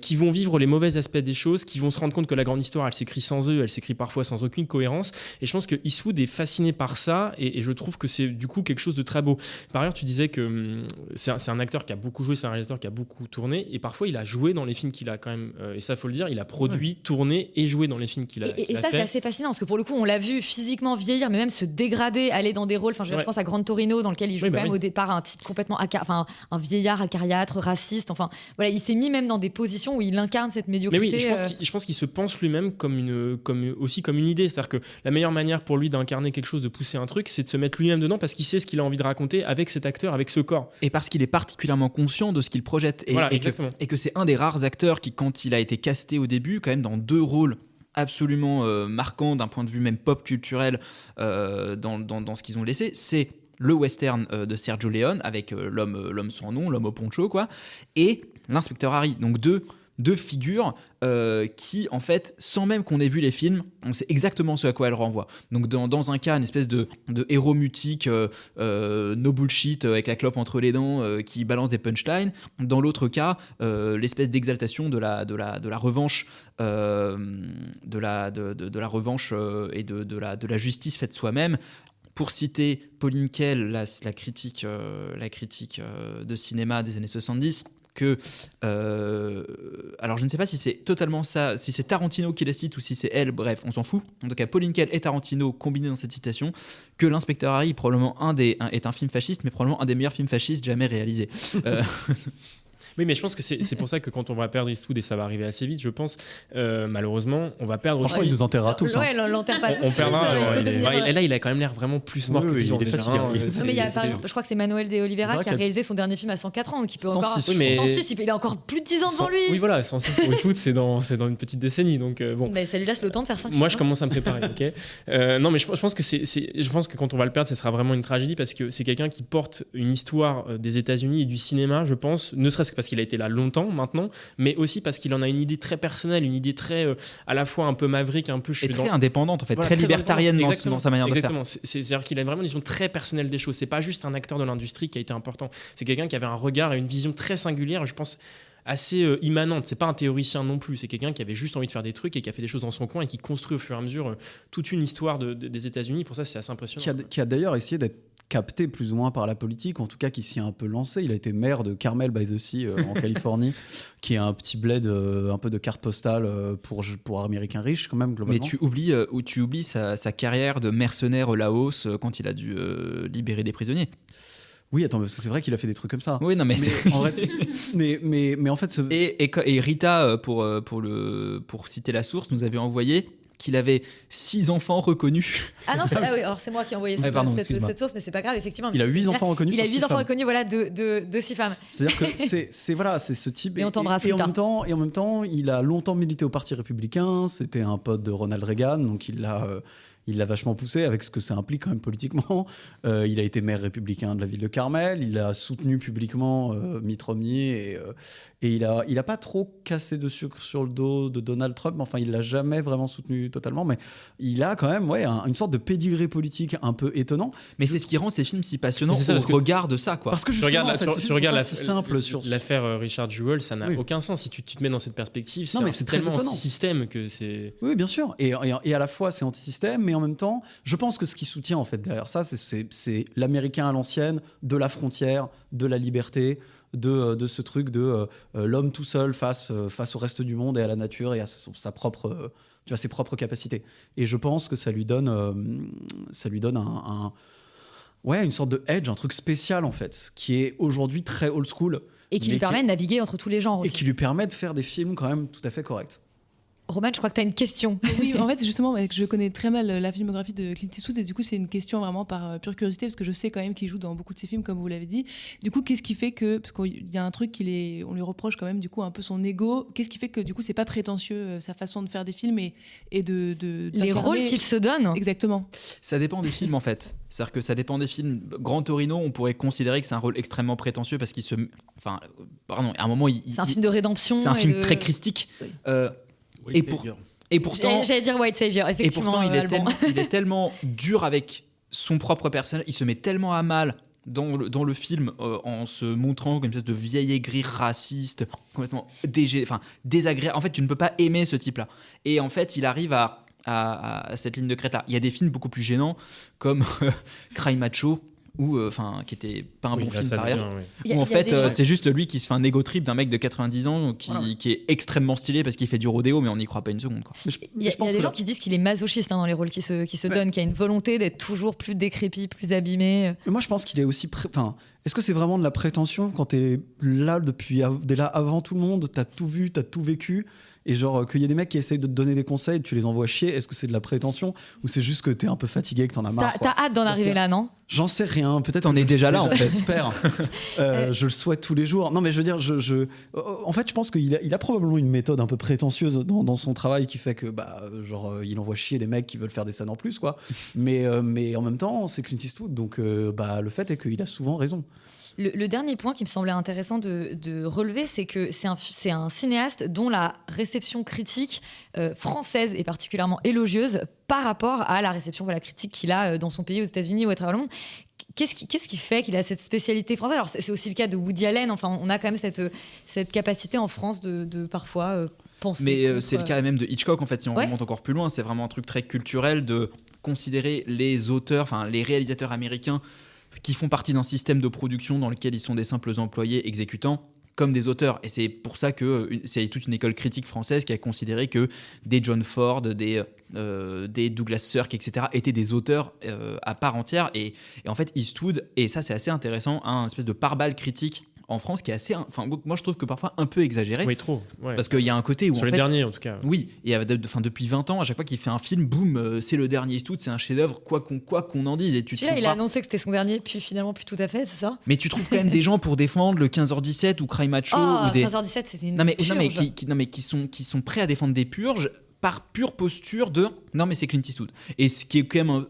qui vont vivre les mauvais aspects des choses, qui vont se rendre compte que la grande histoire elle s'écrit sans eux, elle s'écrit parfois sans aucune cohérence. Et je pense que Eastwood est fasciné par ça et je trouve que c'est du coup quelque chose de très beau. Par ailleurs, tu disais que c'est un acteur qui a beaucoup joué, c'est un réalisateur qui a beaucoup tourné et parfois il a joué dans les films qu'il a quand même, et ça faut le dire, il a produit, tourné et joué dans les films qu'il a fait. Et ça c'est assez fascinant parce que pour le coup on l'a vu physiquement vieillir mais même se dégrader, aller dans des rôles, je pense à Gran Torino dans lequel il joue au départ un type complètement un vieillard acariâtre, raciste, il s'est mis même dans des positions où il incarne cette médiocrité. Mais oui, je pense qu'il se pense lui-même comme une idée, c'est-à-dire que la meilleure manière pour lui d'incarner quelque chose, de pousser un truc, c'est de se mettre lui-même dedans parce qu'il sait ce qu'il a envie de raconter avec cet acteur, avec ce corps. Et parce qu'il est particulièrement conscient de ce qu'il projette et que c'est un des rares acteurs qui, quand il a été casté au début, quand même dans 2 rôles absolument marquant d'un point de vue même pop culturel dans ce qu'ils ont laissé, c'est le western de Sergio Leone avec l'homme sans nom, l'homme au poncho et l'inspecteur Harry, donc 2 deux figures qui, en fait, sans même qu'on ait vu les films, on sait exactement ce à quoi elles renvoient. Donc dans un cas, une espèce de héros mutique, no bullshit, avec la clope entre les dents, qui balance des punchlines. Dans l'autre cas, l'espèce d'exaltation de la revanche, de la revanche et de la justice faite soi-même. Pour citer Pauline Kael, la critique de cinéma des années 70, que alors je ne sais pas si c'est totalement ça, si c'est Tarantino qui la cite ou si c'est elle, bref, on s'en fout. En tout cas, Pauline Kael et Tarantino combinés dans cette citation, que L'inspecteur Harry est un film fasciste, mais probablement un des meilleurs films fascistes jamais réalisés. Oui, mais je pense que c'est pour ça que quand on va perdre Eastwood, et ça va arriver assez vite, je pense, malheureusement, on va perdre. Franchement, il nous enterrera tous. Ouais, l'enterre pas. On perdra. Et là, il a quand même l'air vraiment plus mort que vivant. Il est fatigué. Mais il y a, par exemple, je crois que c'est Manuel de Oliveira qui a réalisé son dernier film à 104 ans, donc il peut encore. 106, mais 106, il a encore plus de 10 ans devant lui. Oui, voilà, 106 pour Eastwood, c'est dans une petite décennie, donc bon. Mais ça lui laisse le temps de faire 5 Moi, je commence à me préparer, ok. Non, mais je pense que quand on va le perdre, ce sera vraiment une tragédie parce que c'est quelqu'un qui porte une histoire des États-Unis et du cinéma, je pense, ne serait-ce que parce qu'il a été là longtemps maintenant, mais aussi parce qu'il en a une idée très personnelle, une idée très à la fois un peu maverick, un peu très indépendante en fait, voilà, très libertarienne dans sa manière de faire. C'est-à-dire qu'il a vraiment une vision très personnelle des choses. C'est pas juste un acteur de l'industrie qui a été important. C'est quelqu'un qui avait un regard et une vision très singulière, je pense, assez immanente. C'est pas un théoricien non plus. C'est quelqu'un qui avait juste envie de faire des trucs et qui a fait des choses dans son coin et qui construit au fur et à mesure toute une histoire des États-Unis. Pour ça, c'est assez impressionnant. Qui a d'ailleurs essayé d'être capté plus ou moins par la politique, en tout cas qui s'y est un peu lancé. Il a été maire de Carmel by the Sea en Californie, qui est un petit bled un peu de carte postale pour Américains riches quand même globalement. Mais tu oublies sa carrière de mercenaire au Laos quand il a dû libérer des prisonniers. Oui, attends, parce que c'est vrai qu'il a fait des trucs comme ça. Oui, non, mais en vrai, mais en fait, et Rita, pour citer la source, nous avait envoyé qu'il avait 6 enfants reconnus. Ah non, oui, alors c'est moi qui ai envoyé cette source, mais c'est pas grave, effectivement. Il a 8 enfants reconnus. Il a 8 enfants reconnus, voilà, de 6 femmes. C'est-à-dire que c'est ce type. Et on t'embrasse, et en même temps, il a longtemps milité au Parti républicain. C'était un pote de Ronald Reagan, donc il l'a vachement poussé avec ce que ça implique quand même politiquement. Il a été maire républicain de la ville de Carmel. Il a soutenu publiquement Mitt Romney et il a pas trop cassé de sucre sur le dos de Donald Trump. Enfin, il l'a jamais vraiment soutenu totalement, mais il a quand même une sorte de pédigré politique un peu étonnant. Mais c'est ce qui rend ces films si passionnants au regard de ça, quoi. Parce que tu regardes si simple sur l'affaire Richard Jewell, ça n'a aucun sens si tu te mets dans cette perspective. Non, mais c'est tellement très étonnant. Anti-système que c'est. Oui, bien sûr. Et à la fois c'est anti-système, mais en même temps, je pense que ce qui soutient en fait derrière ça, c'est l'américain à l'ancienne, de la frontière, de la liberté, de ce truc de l'homme tout seul face au reste du monde et à la nature et à ses propres capacités. Et je pense que ça lui donne une sorte de edge, un truc spécial en fait, qui est aujourd'hui très old school. Et qui lui permet de naviguer entre tous les genres aussi. Et qui lui permet de faire des films quand même tout à fait corrects. Roman, je crois que tu as une question. Oui, en fait, justement, je connais très mal la filmographie de Clint Eastwood et du coup, c'est une question vraiment par pure curiosité parce que je sais quand même qu'il joue dans beaucoup de ses films, comme vous l'avez dit. Du coup, qu'est-ce qui fait que, parce qu'il y a un truc on lui reproche quand même, du coup, un peu son ego, qu'est-ce qui fait que, du coup, c'est pas prétentieux sa façon de faire des films et de les rôles qu'il se donne. Exactement. Ça dépend des films en fait. C'est-à-dire que ça dépend des films. Grand Torino, on pourrait considérer que c'est un rôle extrêmement prétentieux parce qu'il se. Enfin, pardon, à un moment, c'est un film de rédemption. C'est un film très christique. Oui. Et pourtant, j'allais dire White Savior, effectivement. Et pourtant, il est tellement dur avec son propre personnage, il se met tellement à mal dans le film en se montrant comme une espèce de vieil aigri raciste, complètement désagréable. En fait, tu ne peux pas aimer ce type-là. Et en fait, il arrive à cette ligne de crête-là. Il y a des films beaucoup plus gênants, comme Cry Macho, qui était pas un bon film par ailleurs. Où en fait, c'est juste lui qui se fait un ego trip d'un mec de 90 ans qui est extrêmement stylé parce qu'il fait du rodéo, mais on n'y croit pas une seconde. Quoi. Il y a des gens qui disent qu'il est masochiste dans les rôles qui se donnent, qu'il y a une volonté d'être toujours plus décrépit, plus abîmé. Mais moi, je pense qu'il est aussi. Est-ce que c'est vraiment de la prétention quand t'es là dès là avant tout le monde, t'as tout vu, t'as tout vécu? Et genre qu'il y a des mecs qui essayent de te donner des conseils, tu les envoies chier, est-ce que c'est de la prétention ou c'est juste que t'es un peu fatigué, que t'en as marre? T'as hâte d'en arriver là, non? J'en sais rien, peut-être t'en es déjà là en fait. J'espère. Je le souhaite tous les jours. Non mais je veux dire, en fait je pense qu'il a probablement une méthode un peu prétentieuse dans son travail qui fait que il envoie chier des mecs qui veulent faire des scènes en plus quoi. Mais en même temps c'est Clint Eastwood, donc le fait est qu'il a souvent raison. Le dernier point qui me semblait intéressant de relever, c'est que c'est un cinéaste dont la réception critique française est particulièrement élogieuse par rapport à la réception critique qu'il a dans son pays, aux États-Unis ou à travers le monde. Qu'est-ce qui fait qu'il a cette spécialité française ? Alors c'est aussi le cas de Woody Allen. Enfin, on a quand même cette capacité en France de parfois penser. Mais c'est le cas même de Hitchcock, en fait, si on remonte encore plus loin. C'est vraiment un truc très culturel de considérer les auteurs, enfin les réalisateurs américains qui font partie d'un système de production dans lequel ils sont des simples employés exécutants, comme des auteurs. Et c'est pour ça que c'est toute une école critique française qui a considéré que des John Ford, des Douglas Sirk, etc. étaient des auteurs à part entière. Et en fait, Eastwood, et ça c'est assez intéressant, un espèce de pare-balles critique en France qui est assez, enfin moi je trouve que parfois un peu exagéré. Oui, trop. Ouais. Parce qu'il y a un côté où sur les derniers en tout cas. Oui, et depuis 20 ans, à chaque fois qu'il fait un film, boum, c'est le dernier Eastwood, c'est un chef-d'œuvre, quoi qu'on en dise. Et celui-là, il a annoncé que c'était son dernier, puis finalement plus tout à fait, c'est ça ? Mais tu trouves quand même des gens pour défendre le 15h17 ou Cry Macho ou des 15h17, c'était une purge. qui sont prêts à défendre des purges par pure posture de non mais c'est Clint Eastwood, et ce qui est quand même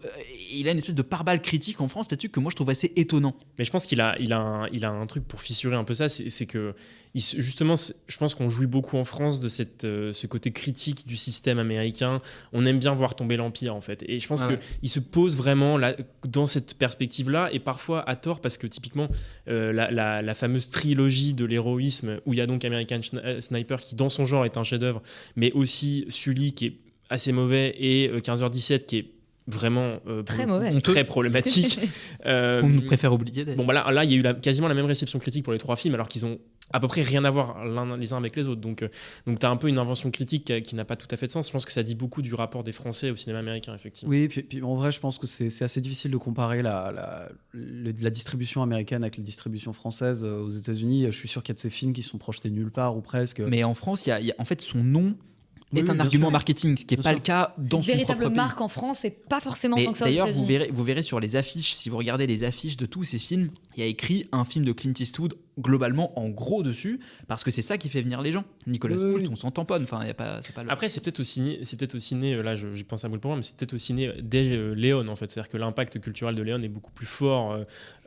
il a une espèce de pare-balles critique en France là-dessus que moi je trouve assez étonnant. Mais je pense qu'il a un truc pour fissurer un peu ça, c'est que justement je pense qu'on jouit beaucoup en France de ce côté critique du système américain. On aime bien voir tomber l'empire en fait, et je pense qu'il se pose vraiment là, dans cette perspective là, et parfois à tort, parce que typiquement la fameuse trilogie de l'héroïsme où il y a donc American Sniper qui dans son genre est un chef-d'œuvre, mais aussi Sully qui est assez mauvais, et 15h17 qui est vraiment très problématique. On nous préfère oublier d'ailleurs. Bon, bah là il y a eu quasiment la même réception critique pour les 3 films, alors qu'ils ont à peu près rien à voir les uns avec les autres. Donc tu as un peu une invention critique qui n'a pas tout à fait de sens. Je pense que ça dit beaucoup du rapport des Français au cinéma américain, effectivement. Oui, puis en vrai, je pense que c'est assez difficile de comparer la distribution américaine avec la distribution française aux États-Unis. Je suis sûr qu'il y a de ces films qui sont projetés nulle part ou presque. Mais en France, il y a en fait son nom est un argument marketing, ce qui n'est pas le cas dans son propre pays. Une véritable marque en France, c'est pas forcément tant que ça. D'ailleurs, vous verrez sur les affiches, si vous regardez les affiches de tous ces films, il y a écrit un film de Clint Eastwood globalement en gros dessus, parce que c'est ça qui fait venir les gens. Nicolas Hoult, on s'en tamponne. Enfin, Après, c'est peut-être aussi né, là j'y pense à bout le programme, mais c'est peut-être aussi né dès Léon en fait. C'est-à-dire que l'impact culturel de Léon est beaucoup plus fort.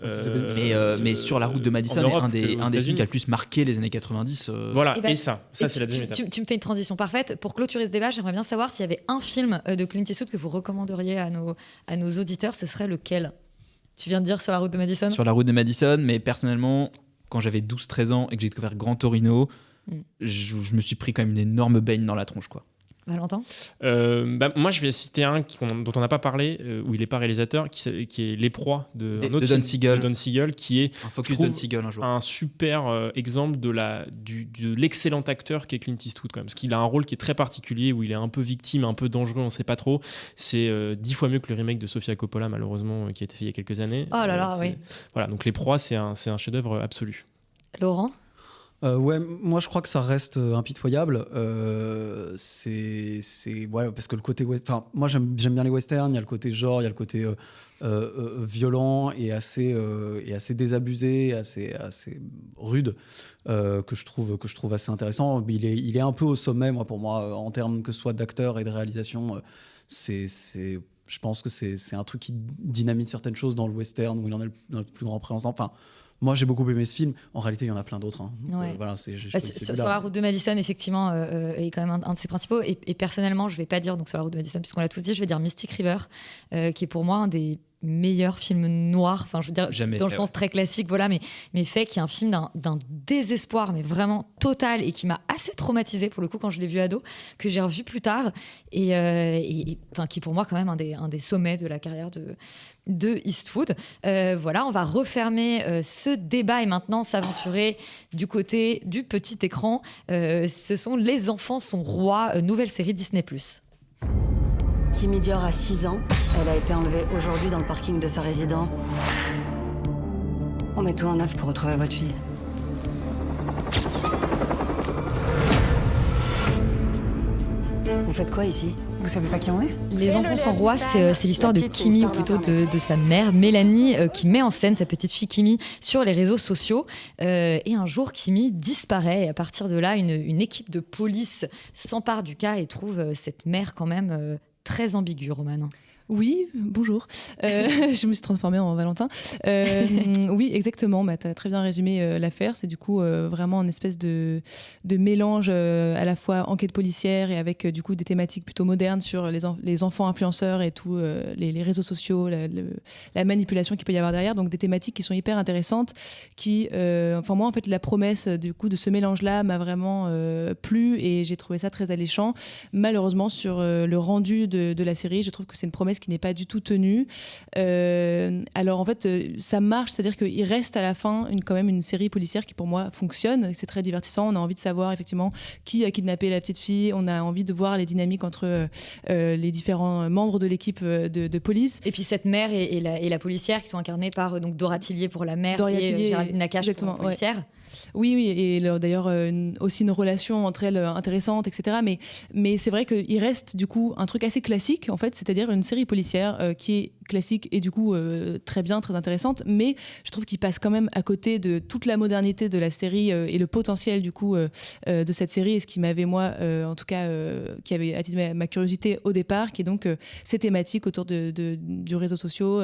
Mais sur La Route de Madison, un des films qui a le plus marqué les années 90. Voilà, et ça c'est la deuxième étape. Tu me fais une transition parfaite. Pour clôturer ce débat, j'aimerais bien savoir s'il y avait un film de Clint Eastwood que vous recommanderiez à nos auditeurs, ce serait lequel ? Tu viens de dire Sur la route de Madison ? Sur la route de Madison, mais personnellement, quand j'avais 12-13 ans et que j'ai découvert Gran Torino, je me suis pris quand même une énorme baigne dans la tronche, quoi. Valentin ? Moi, je vais citer un dont on n'a pas parlé, où il n'est pas réalisateur, qui est Les Proies de Don Siegel, qui est un focus Don Siegel un jour. Un super exemple de l'excellent acteur qu'est Clint Eastwood, quand même, parce qu'il a un rôle qui est très particulier, où il est un peu victime, un peu dangereux, on ne sait pas trop. C'est 10 fois mieux que le remake de Sofia Coppola, malheureusement, qui a été fait il y a quelques années. Oh là là, oui. Voilà, donc Les Proies, c'est un chef-d'œuvre absolu. Laurent ? Moi je crois que ça reste impitoyable. Parce que le côté, moi j'aime bien les westerns. Il y a le côté genre, il y a le côté violent et assez désabusé, assez rude, que je trouve assez intéressant. Il est un peu au sommet, pour moi, en termes que ce soit d'acteur et de réalisation. Je pense que c'est un truc qui dynamite certaines choses dans le western, où il en est le plus grand représentant. Enfin, moi, j'ai beaucoup aimé ce film. En réalité, il y en a plein d'autres. Hein. Ouais. Voilà, sur la route de Madison, effectivement, est quand même un de ses principaux. Et personnellement, je ne vais pas dire donc, sur la route de Madison, puisqu'on l'a tous dit, je vais dire Mystic River, qui est pour moi un des meilleurs films noirs, enfin je veux dire le sens très classique, voilà, mais fait qui est un film d'un désespoir, mais vraiment total, et qui m'a assez traumatisée pour le coup quand je l'ai vu ado, que j'ai revu plus tard, et qui est pour moi quand même un des sommets de la carrière de Eastwood. Voilà, on va refermer ce débat et maintenant s'aventurer du côté du petit écran. Ce sont Les Enfants sont rois, nouvelle série Disney+. Kimi Dior a 6 ans. Elle a été enlevée aujourd'hui dans le parking de sa résidence. On met tout en œuvre pour retrouver votre fille. Vous faites quoi ici ? Vous savez pas qui on est ? Les Enfants sont rois, c'est l'histoire de Kimi, ou plutôt de sa mère, Mélanie, qui met en scène sa petite fille Kimi sur les réseaux sociaux. Et un jour, Kimi disparaît. Et à partir de là, une équipe de police s'empare du cas et trouve cette mère quand même très ambiguë, Roman. Oui, bonjour. Je me suis transformée en Valentin. Oui, exactement. Bah, tu as très bien résumé l'affaire. C'est du coup vraiment une espèce de mélange à la fois enquête policière et avec du coup des thématiques plutôt modernes sur les enfants influenceurs et tous les réseaux sociaux, la manipulation qu'il peut y avoir derrière. Donc des thématiques qui sont hyper intéressantes. Moi, en fait, la promesse du coup de ce mélange-là m'a vraiment plu et j'ai trouvé ça très alléchant. Malheureusement, sur le rendu de la série, je trouve que c'est une promesse qui n'est pas du tout tenue. Alors en fait, ça marche, c'est-à-dire qu'il reste à la fin quand même une série policière qui pour moi fonctionne. C'est très divertissant. On a envie de savoir effectivement qui a kidnappé la petite fille. On a envie de voir les dynamiques entre les différents membres de l'équipe de police. Et puis cette mère et la policière qui sont incarnées par donc Dora Tillier pour la mère et Géraldine Nakache pour la policière. Ouais. Oui, et d'ailleurs aussi une relation entre elles intéressante, etc. Mais c'est vrai qu'il reste du coup un truc assez classique en fait, c'est-à-dire une série policière qui est classique et du coup très bien, très intéressante, mais je trouve qu'il passe quand même à côté de toute la modernité de la série et le potentiel du coup de cette série, et ce qui m'avait moi en tout cas qui avait attisé ma curiosité au départ, qui est donc ces thématiques autour des réseaux sociaux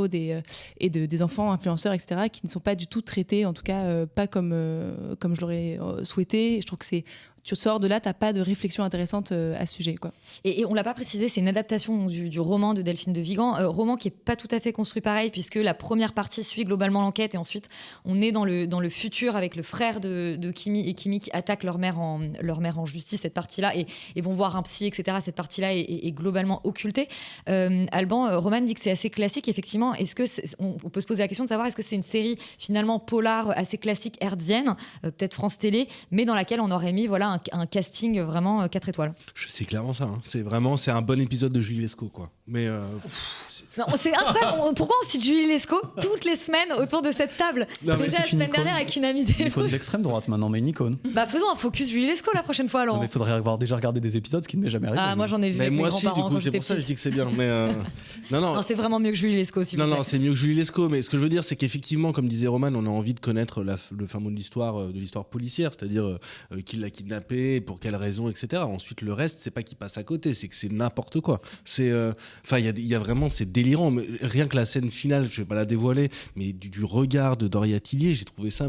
et des enfants influenceurs, etc., qui ne sont pas du tout traités, en tout cas pas comme je l'aurais souhaité. Je trouve que tu sors de là, t'as pas de réflexion intéressante à ce sujet, quoi. Et on l'a pas précisé, c'est une adaptation du roman de Delphine de Vigan, roman qui est pas tout à fait construit pareil, puisque la première partie suit globalement l'enquête et ensuite on est dans le futur avec le frère de Kimi et Kimi qui attaquent leur mère en justice, cette partie-là, et vont voir un psy, etc. Cette partie-là est globalement occultée. Alban, Roman dit que c'est assez classique, effectivement. Est-ce que on peut se poser la question de savoir est-ce que c'est une série finalement polar assez classique, hertzienne, peut-être France Télé, mais dans laquelle on aurait mis un casting vraiment 4 étoiles. C'est clairement ça. Hein. C'est un bon épisode de Julie Lescaut, quoi. Mais non, c'est incroyable. Pourquoi on cite Julie Lescaut toutes les semaines autour de cette table? Déjà la semaine dernière avec une amie Une icône d'extrême droite maintenant, mais une icône. Bah faisons un focus Julie Lescaut la prochaine fois, alors. Il faudrait avoir déjà regardé des épisodes, ce qui ne m'est jamais arrivé. Ah, moi j'en ai vu. Mais avec moi mes aussi, du grands-parents coup, quand c'est pour ça que je dis que c'est bien. Mais non, c'est vraiment mieux que Julie Lescaut. Non, c'est mieux que Julie Lescaut. Mais ce que je veux dire, c'est qu'effectivement, comme disait Roman, on a envie de connaître le fin mot de l'histoire policière, c'est-à-dire qui l'a kidnappé, pour quelles raisons, etc. Ensuite, le reste, c'est pas qu'il passe à côté, c'est que c'est n'importe quoi. Il y a vraiment, c'est délirant. Mais rien que la scène finale, je vais pas la dévoiler, mais du regard de Doria Tillier, j'ai trouvé ça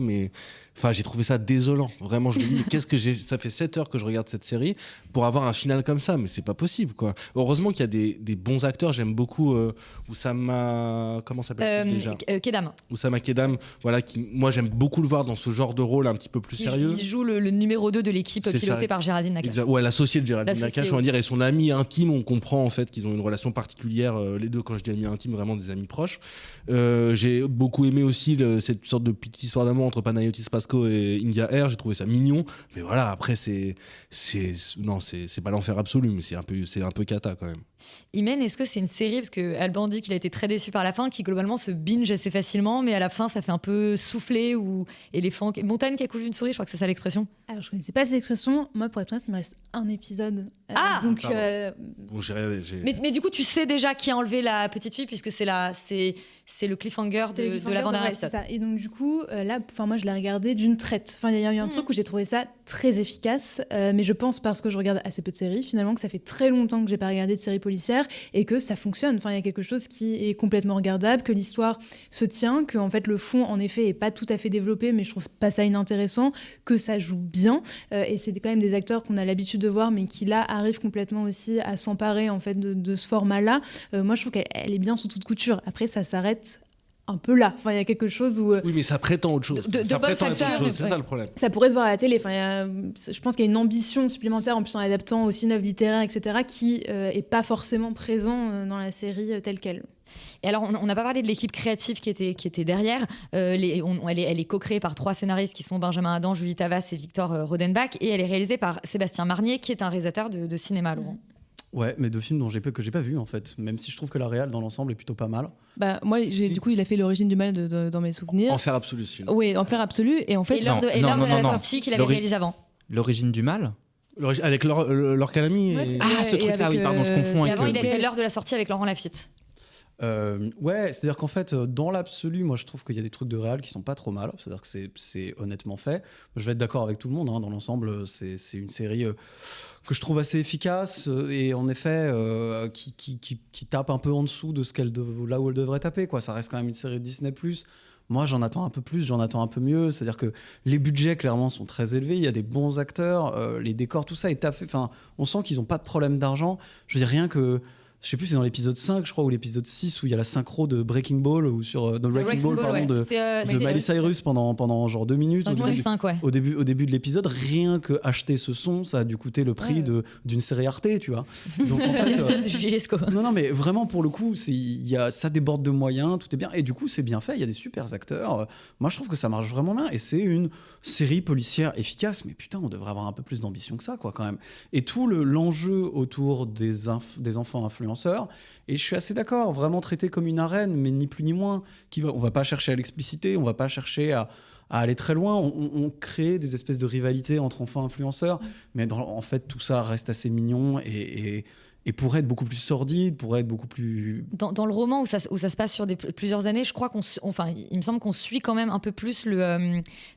désolant. Vraiment, je me dis, ça fait 7 heures que je regarde cette série pour avoir un final comme ça, mais c'est pas possible, quoi. Heureusement qu'il y a des bons acteurs. J'aime beaucoup Oussama, comment s'appelle déjà Kedam. Oussama Kedam, voilà, moi j'aime beaucoup le voir dans ce genre de rôle un petit peu plus sérieux. Il joue le numéro 2 de l'équipe pilotée par Géraldine Nakache. Ouais, l'associé de Géraldine Nakache, on va dire, et son ami intime. On comprend en fait qu'ils ont une relation particulière, les deux. Quand je dis amis intimes, vraiment des amis proches. J'ai beaucoup aimé aussi cette sorte de petite histoire d'amour entre Panayotis Pasco et India Air. J'ai trouvé ça mignon, mais voilà, après c'est pas l'enfer absolu, mais c'est un peu cata quand même. Imen, est-ce que c'est une série, parce que Alban dit qu'il a été très déçu par la fin, qui globalement se binge assez facilement, mais à la fin ça fait un peu souffler ou éléphant, montagne qui accouche d'une souris, je crois que c'est ça l'expression. Alors je connaissais pas cette expression. Moi, pour être honnête, il me reste un épisode. Donc bon, mais du coup tu sais déjà qui a enlevé la petite fille, puisque c'est le cliffhanger de l'avant-dernier épisode. C'est ça. Et donc du coup là, moi je l'ai regardé d'une traite. Il y a eu un truc où j'ai trouvé ça très efficace, mais je pense, parce que je regarde assez peu de séries finalement, que ça fait très longtemps que j'ai pas regardé de séries policières et que ça fonctionne. Il y a quelque chose qui est complètement regardable, que l'histoire se tient, que en fait le fond en effet est pas tout à fait développé, mais je trouve pas ça inintéressant, que ça joue bien, et c'est quand même des acteurs qu'on a l'habitude de voir, mais qui là arrivent complètement aussi à s'emparer en fait de ce format-là. Moi je trouve qu'elle est bien sous toute couture. Après ça s'arrête un peu là. Il y a quelque chose où... Oui, mais ça prétend autre chose. Ça prétend autre chose, c'est ça le problème. Ça pourrait se voir à la télé. Je pense qu'il y a une ambition supplémentaire, en plus en adaptant aussi une œuvre littéraire, etc., qui n'est pas forcément présent dans la série telle qu'elle. Et alors, on n'a pas parlé de l'équipe créative qui était derrière. Elle est co-créée par 3 scénaristes qui sont Benjamin Adam, Julie Tavas et Victor Rodenbach, et elle est réalisée par Sébastien Marnier, qui est un réalisateur de cinéma, Laurent. Ouais, mais de films que j'ai pas vu en fait, même si je trouve que la réal dans l'ensemble est plutôt pas mal. Moi, du coup, il a fait l'origine du mal dans mes souvenirs. Enfer absolu, ce film. Oui, Enfer absolu, et en fait. Et l'heure de la sortie qu'il avait réalisé avant. L'origine du mal. Avec Laure Calamy. Ouais, ce truc-là, oui, pardon, je confonds. Et avant, il a fait l'heure de la sortie avec Laurent Lafitte. Ouais, c'est-à-dire qu'en fait, dans l'absolu, moi je trouve qu'il y a des trucs de réal qui sont pas trop mal. C'est-à-dire que c'est honnêtement fait. Je vais être d'accord avec tout le monde. Dans l'ensemble, c'est une série que je trouve assez efficace et en effet qui tape un peu en dessous de là où elle devrait taper. Quoi. Ça reste quand même une série de Disney+. Moi, j'en attends un peu plus, j'en attends un peu mieux. C'est-à-dire que les budgets, clairement, sont très élevés. Il y a des bons acteurs, les décors, tout ça est taffé. Enfin, on sent qu'ils n'ont pas de problème d'argent. Je veux dire, rien que... Je sais plus, c'est dans l'épisode 5, je crois, ou l'épisode 6, où il y a la synchro de Breaking Ball, ou sur de Breaking Ball, pardon, de Miley Cyrus pendant genre 2 minutes. Au début de l'épisode, rien que acheter ce son, ça a dû coûter le prix d'une série Arte, tu vois. Donc, en fait, non, mais vraiment, pour le coup, ça déborde de moyens, tout est bien. Et du coup, c'est bien fait, il y a des super acteurs. Moi, je trouve que ça marche vraiment bien. Et c'est une série policière efficace, mais putain, on devrait avoir un peu plus d'ambition que ça, quoi, quand même. Et tout l'enjeu autour des enfants influenceurs, et je suis assez d'accord, vraiment traité comme une arène, mais ni plus ni moins. On va pas chercher à l'expliciter, on va pas chercher à aller très loin. On crée des espèces de rivalités entre enfants influenceurs, mais en fait tout ça reste assez mignon et pourrait être beaucoup plus sordide, pourrait être beaucoup plus... Dans le roman où ça se passe sur plusieurs années, je crois il me semble qu'on suit quand même un peu plus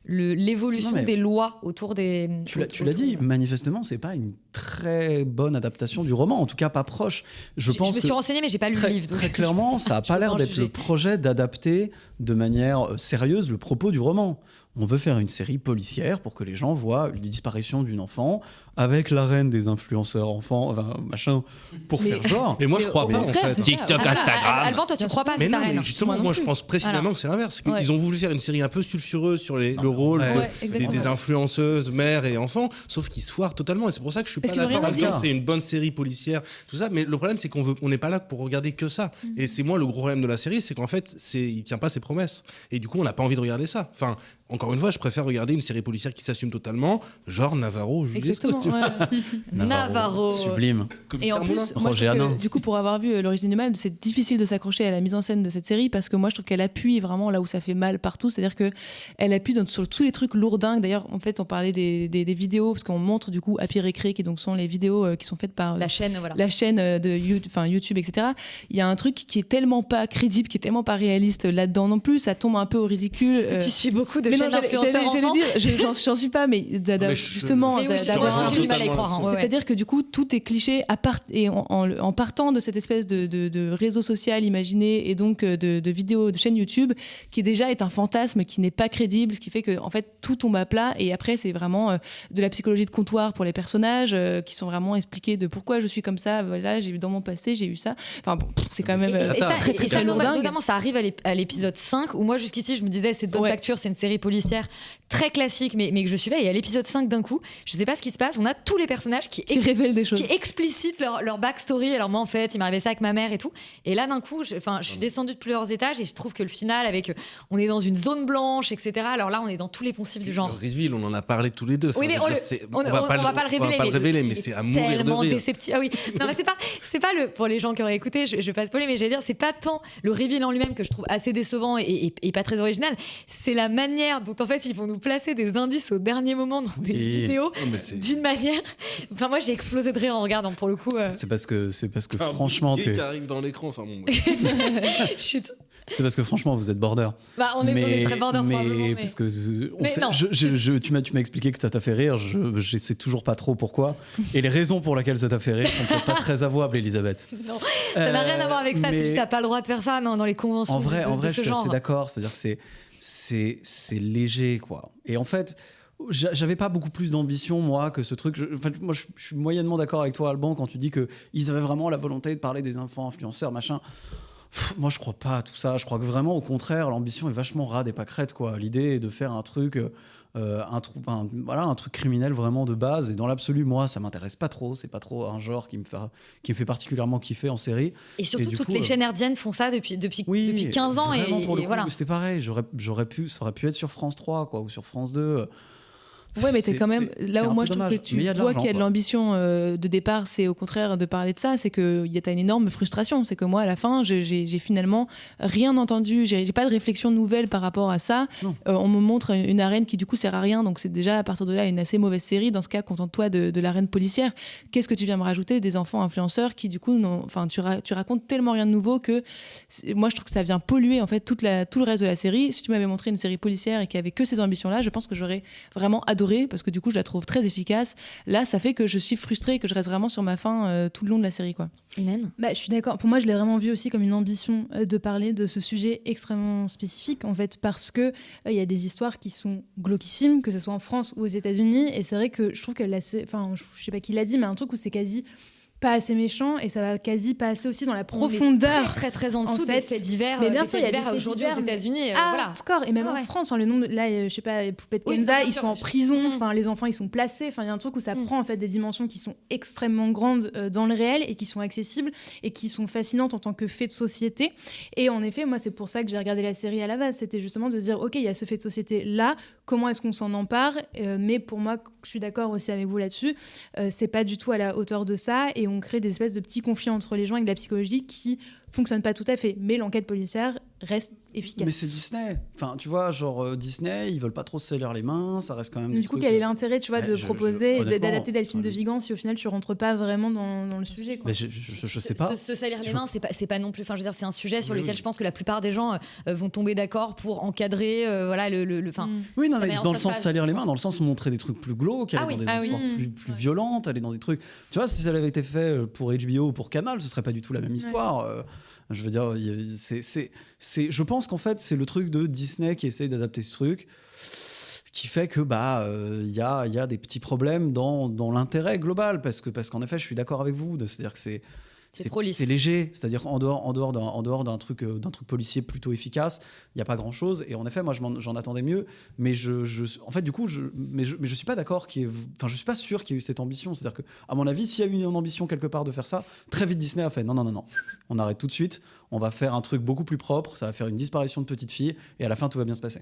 l'évolution des lois autour des... Tu l'as dit, manifestement, c'est pas une très bonne adaptation du roman, en tout cas pas proche. Je me suis renseignée, mais j'ai pas lu le livre. Très clairement, ça a pas l'air d'être le projet d'adapter de manière sérieuse le propos du roman. On veut faire une série policière pour que les gens voient une disparition d'une enfant avec la reine des influenceurs enfants, machin, pour faire genre. Mais moi, je crois pas, en fait. TikTok, Instagram. Alban, toi, tu crois pas, mais c'est non, ta reine. mais justement, moi, je pense précisément que c'est l'inverse. Ils ont voulu faire une série un peu sulfureuse sur le rôle des influenceuses, mères et enfants, sauf qu'ils se foirent totalement. Et c'est pour ça que je suis pas d'accord à dire que c'est une bonne série policière, tout ça. Mais le problème, c'est qu'on n'est pas là pour regarder que ça. Et c'est moi le gros problème de la série, c'est qu'en fait, il tient pas ses promesses. Et du coup, on n'a pas envie de regarder ça. Enfin, encore une fois, je préfère regarder une série policière qui s'assume totalement, genre Navarro, Juliesco. Navarro. Sublime. Et en plus, moi, du coup, pour avoir vu L'origine du mal, c'est difficile de s'accrocher à la mise en scène de cette série parce que moi, je trouve qu'elle appuie vraiment là où ça fait mal partout. C'est-à-dire qu'elle appuie sur tous les trucs lourdingues. D'ailleurs, en fait, on parlait des vidéos parce qu'on montre du coup Happy Récré, qui donc sont les vidéos qui sont faites par la chaîne de YouTube, etc. Il y a un truc qui est tellement pas crédible, qui est tellement pas réaliste là-dedans non plus. Ça tombe un peu au ridicule. Est-ce que tu suis beaucoup de chaînes d'influenceurs enfants ? J'allais dire, j'en suis pas, mais justement, j'ai du mal à y croire. C'est-à-dire que du coup, tout est cliché et en partant de cette espèce de réseau social imaginé et donc de vidéos, de chaîne YouTube, qui déjà est un fantasme qui n'est pas crédible, ce qui fait que en fait tout tombe à plat. Et après, c'est vraiment de la psychologie de comptoir pour les personnages qui sont vraiment expliqués de pourquoi je suis comme ça. Voilà, j'ai eu dans mon passé, j'ai eu ça. Enfin bon, c'est quand même très lourdingue. Notamment, ça arrive à l'épisode 5 où moi jusqu'ici je me disais c'est de bonne facture, c'est une série policière très classique, mais que je suivais. Et à l'épisode 5 d'un coup, je sais pas ce qui se passe, on a tous les personnages qui révèlent des choses, qui explicitent leur backstory. Alors moi en fait il m'arrivait ça avec ma mère et tout, et là d'un coup je suis descendue de plusieurs étages et je trouve que le final avec on est dans une zone blanche, etc. Alors là on est dans tous les poncifs du genre. Reveal, on en a parlé tous les deux. Oui, mais on va pas le révéler, mais c'est à mourir de rire. Ah oui, non mais c'est pas pour les gens qui auraient écouté, je vais pas spoiler, mais j'allais dire c'est pas tant le reveal en lui-même que je trouve assez décevant et pas très original, c'est la manière dont en fait ils vont nous placer des indices au dernier moment dans des vidéos d'une manière. Enfin moi j'ai explosé de rire en regardant pour le coup. C'est parce que franchement qui arrive dans l'écran. Enfin bon. Chut. C'est parce que franchement vous êtes border. On est très border. Mais parce que tu m'as expliqué que ça t'a fait rire. Je sais toujours pas trop pourquoi et les raisons pour lesquelles ça t'a fait rire sont peut-être pas très avouables, Elisabeth. Non, ça n'a rien à voir avec ça. C'est juste t'as pas le droit de faire ça dans les conventions. En vrai, je suis genre. assez d'accord. C'est-à-dire que c'est léger, quoi. Et en fait, j'avais pas beaucoup plus d'ambition, moi, que ce truc. Moi, je suis moyennement d'accord avec toi, Alban, quand tu dis qu'ils avaient vraiment la volonté de parler des enfants influenceurs, machin. Moi, je crois pas à tout ça. Je crois que vraiment, au contraire, l'ambition est vachement rade et pas crête, quoi. L'idée est de faire un truc... un truc criminel vraiment de base, et dans l'absolu moi ça m'intéresse pas trop, c'est pas trop un genre qui me fait particulièrement kiffer en série. Et surtout toutes les chaînes hertziennes font ça depuis 15 ans, et pour le coup, voilà. c'est pareil, ça aurait pu être sur France 3 quoi, ou sur France 2. Ouais, mais t'es quand même là où moi je trouve que tu vois qu'il y a de l'ambition de départ, c'est au contraire de parler de ça, c'est que t'as une énorme frustration. C'est que moi, à la fin, j'ai finalement rien entendu, j'ai pas de réflexion nouvelle par rapport à ça. On me montre une arène qui du coup sert à rien, donc c'est déjà à partir de là une assez mauvaise série. Dans ce cas, contente-toi de l'arène policière. Qu'est-ce que tu viens me rajouter des enfants influenceurs qui du coup, tu racontes tellement rien de nouveau que moi je trouve que ça vient polluer en fait tout le reste de la série. Si tu m'avais montré une série policière et qui avait que ces ambitions-là, je pense que j'aurais vraiment adoré parce que du coup je la trouve très efficace. Là, ça fait que je suis frustrée et que je reste vraiment sur ma faim tout le long de la série, quoi. Imen ? Je suis d'accord. Pour moi, je l'ai vraiment vu aussi comme une ambition de parler de ce sujet extrêmement spécifique, en fait, parce que il y a des histoires qui sont glauquissimes, que ce soit en France ou aux États-Unis. Et c'est vrai que je trouve que je sais pas qui l'a dit, mais un truc où c'est quasi pas assez méchant et ça va quasi pas assez aussi dans la profondeur. Très très en dessous fait, des faits divers. Mais bien sûr, il y a des faits aujourd'hui divers, aux États-Unis. Voilà. Score et même en France. Le nombre là, je sais pas, Poupette Kenza, ils sont en prison. Enfin, les enfants, ils sont placés. Enfin, il y a un truc où ça prend en fait des dimensions qui sont extrêmement grandes dans le réel et qui sont accessibles et qui sont fascinantes en tant que fait de société. Et en effet, moi, c'est pour ça que j'ai regardé la série à la base. C'était justement de se dire, ok, il y a ce fait de société là. Comment est-ce qu'on s'en empare ? Mais pour moi, je suis d'accord aussi avec vous là-dessus. C'est pas du tout à la hauteur de ça et on crée des espèces de petits conflits entre les gens avec de la psychologie qui fonctionnent pas tout à fait. Mais l'enquête policière reste efficace. Mais c'est Disney. Enfin, tu vois, Disney, ils veulent pas trop se salir les mains, ça reste quand même. Du coup, quel est l'intérêt, tu vois, de proposer, d'adapter Delphine de Vigan si au final tu rentres pas vraiment dans le sujet, quoi. Mais je sais pas. Se salir les mains, c'est pas non plus. Enfin, je veux dire, c'est un sujet sur lequel je pense que la plupart des gens vont tomber d'accord pour encadrer, voilà, Oui, non, mais dans le sens salir les mains, dans le sens montrer des trucs plus glauques, aller dans des histoires plus violentes, aller dans des trucs. Tu vois, si ça avait été fait pour HBO ou pour Canal, ce serait pas du tout la même histoire. Je veux dire, je pense qu'en fait, c'est le truc de Disney qui essaye d'adapter ce truc, qui fait que y a des petits problèmes dans l'intérêt global, parce qu'en effet, je suis d'accord avec vous, c'est-à-dire que c'est léger, c'est-à-dire en dehors d'un truc policier plutôt efficace, il y a pas grand-chose. Et en effet, moi, j'en attendais mieux, mais en fait, du coup, je suis pas d'accord je suis pas sûr qu'il y ait eu cette ambition. C'est-à-dire que, à mon avis, s'il y a eu une ambition quelque part de faire ça, très vite Disney a fait non, on arrête tout de suite, on va faire un truc beaucoup plus propre, ça va faire une disparition de petites filles, et à la fin, tout va bien se passer.